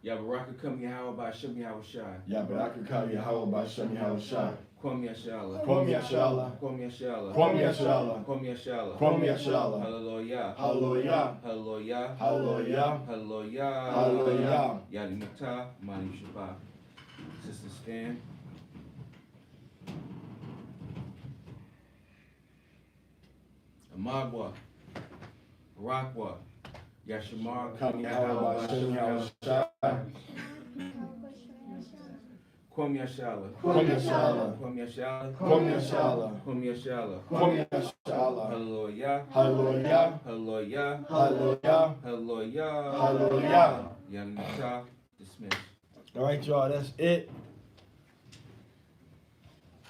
Yabaraka Kam Yahweh by Shem Yahweh Shai. Yabaraka Kam Yahweh by Shem Yahweh Shai. Kwam Yashala. Kwam Yashala. Kwam Yashala. Kwam Yashala. Kwam Yashala. Kwam Yashala. Hallelujah. Hallelujah. Hallelujah. Hallelujah. Hallelujah. Hallelujah. Yadi Mata, Mani Shabbat. Sister Stan. Amagwa, Barakwa, Yashamar Kam Yahweh by Shem Yahweh Shai. Kwam Yashala. Kwam Yashala. Kwam Yashala. Kwam Yashala. Kwam Yashala. Kwam Yashala. Hallelujah. Hallelujah. Hallelujah. Hallelujah. Hallelujah. Hallelujah. Young Mincha, dismissed. All right, y'all, that's it.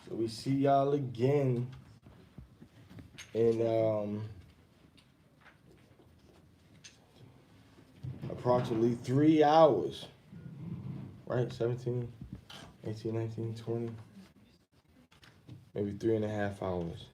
So we see y'all again in approximately 3 hours. Right? 17, 18, 19, 20. Maybe 3.5 hours.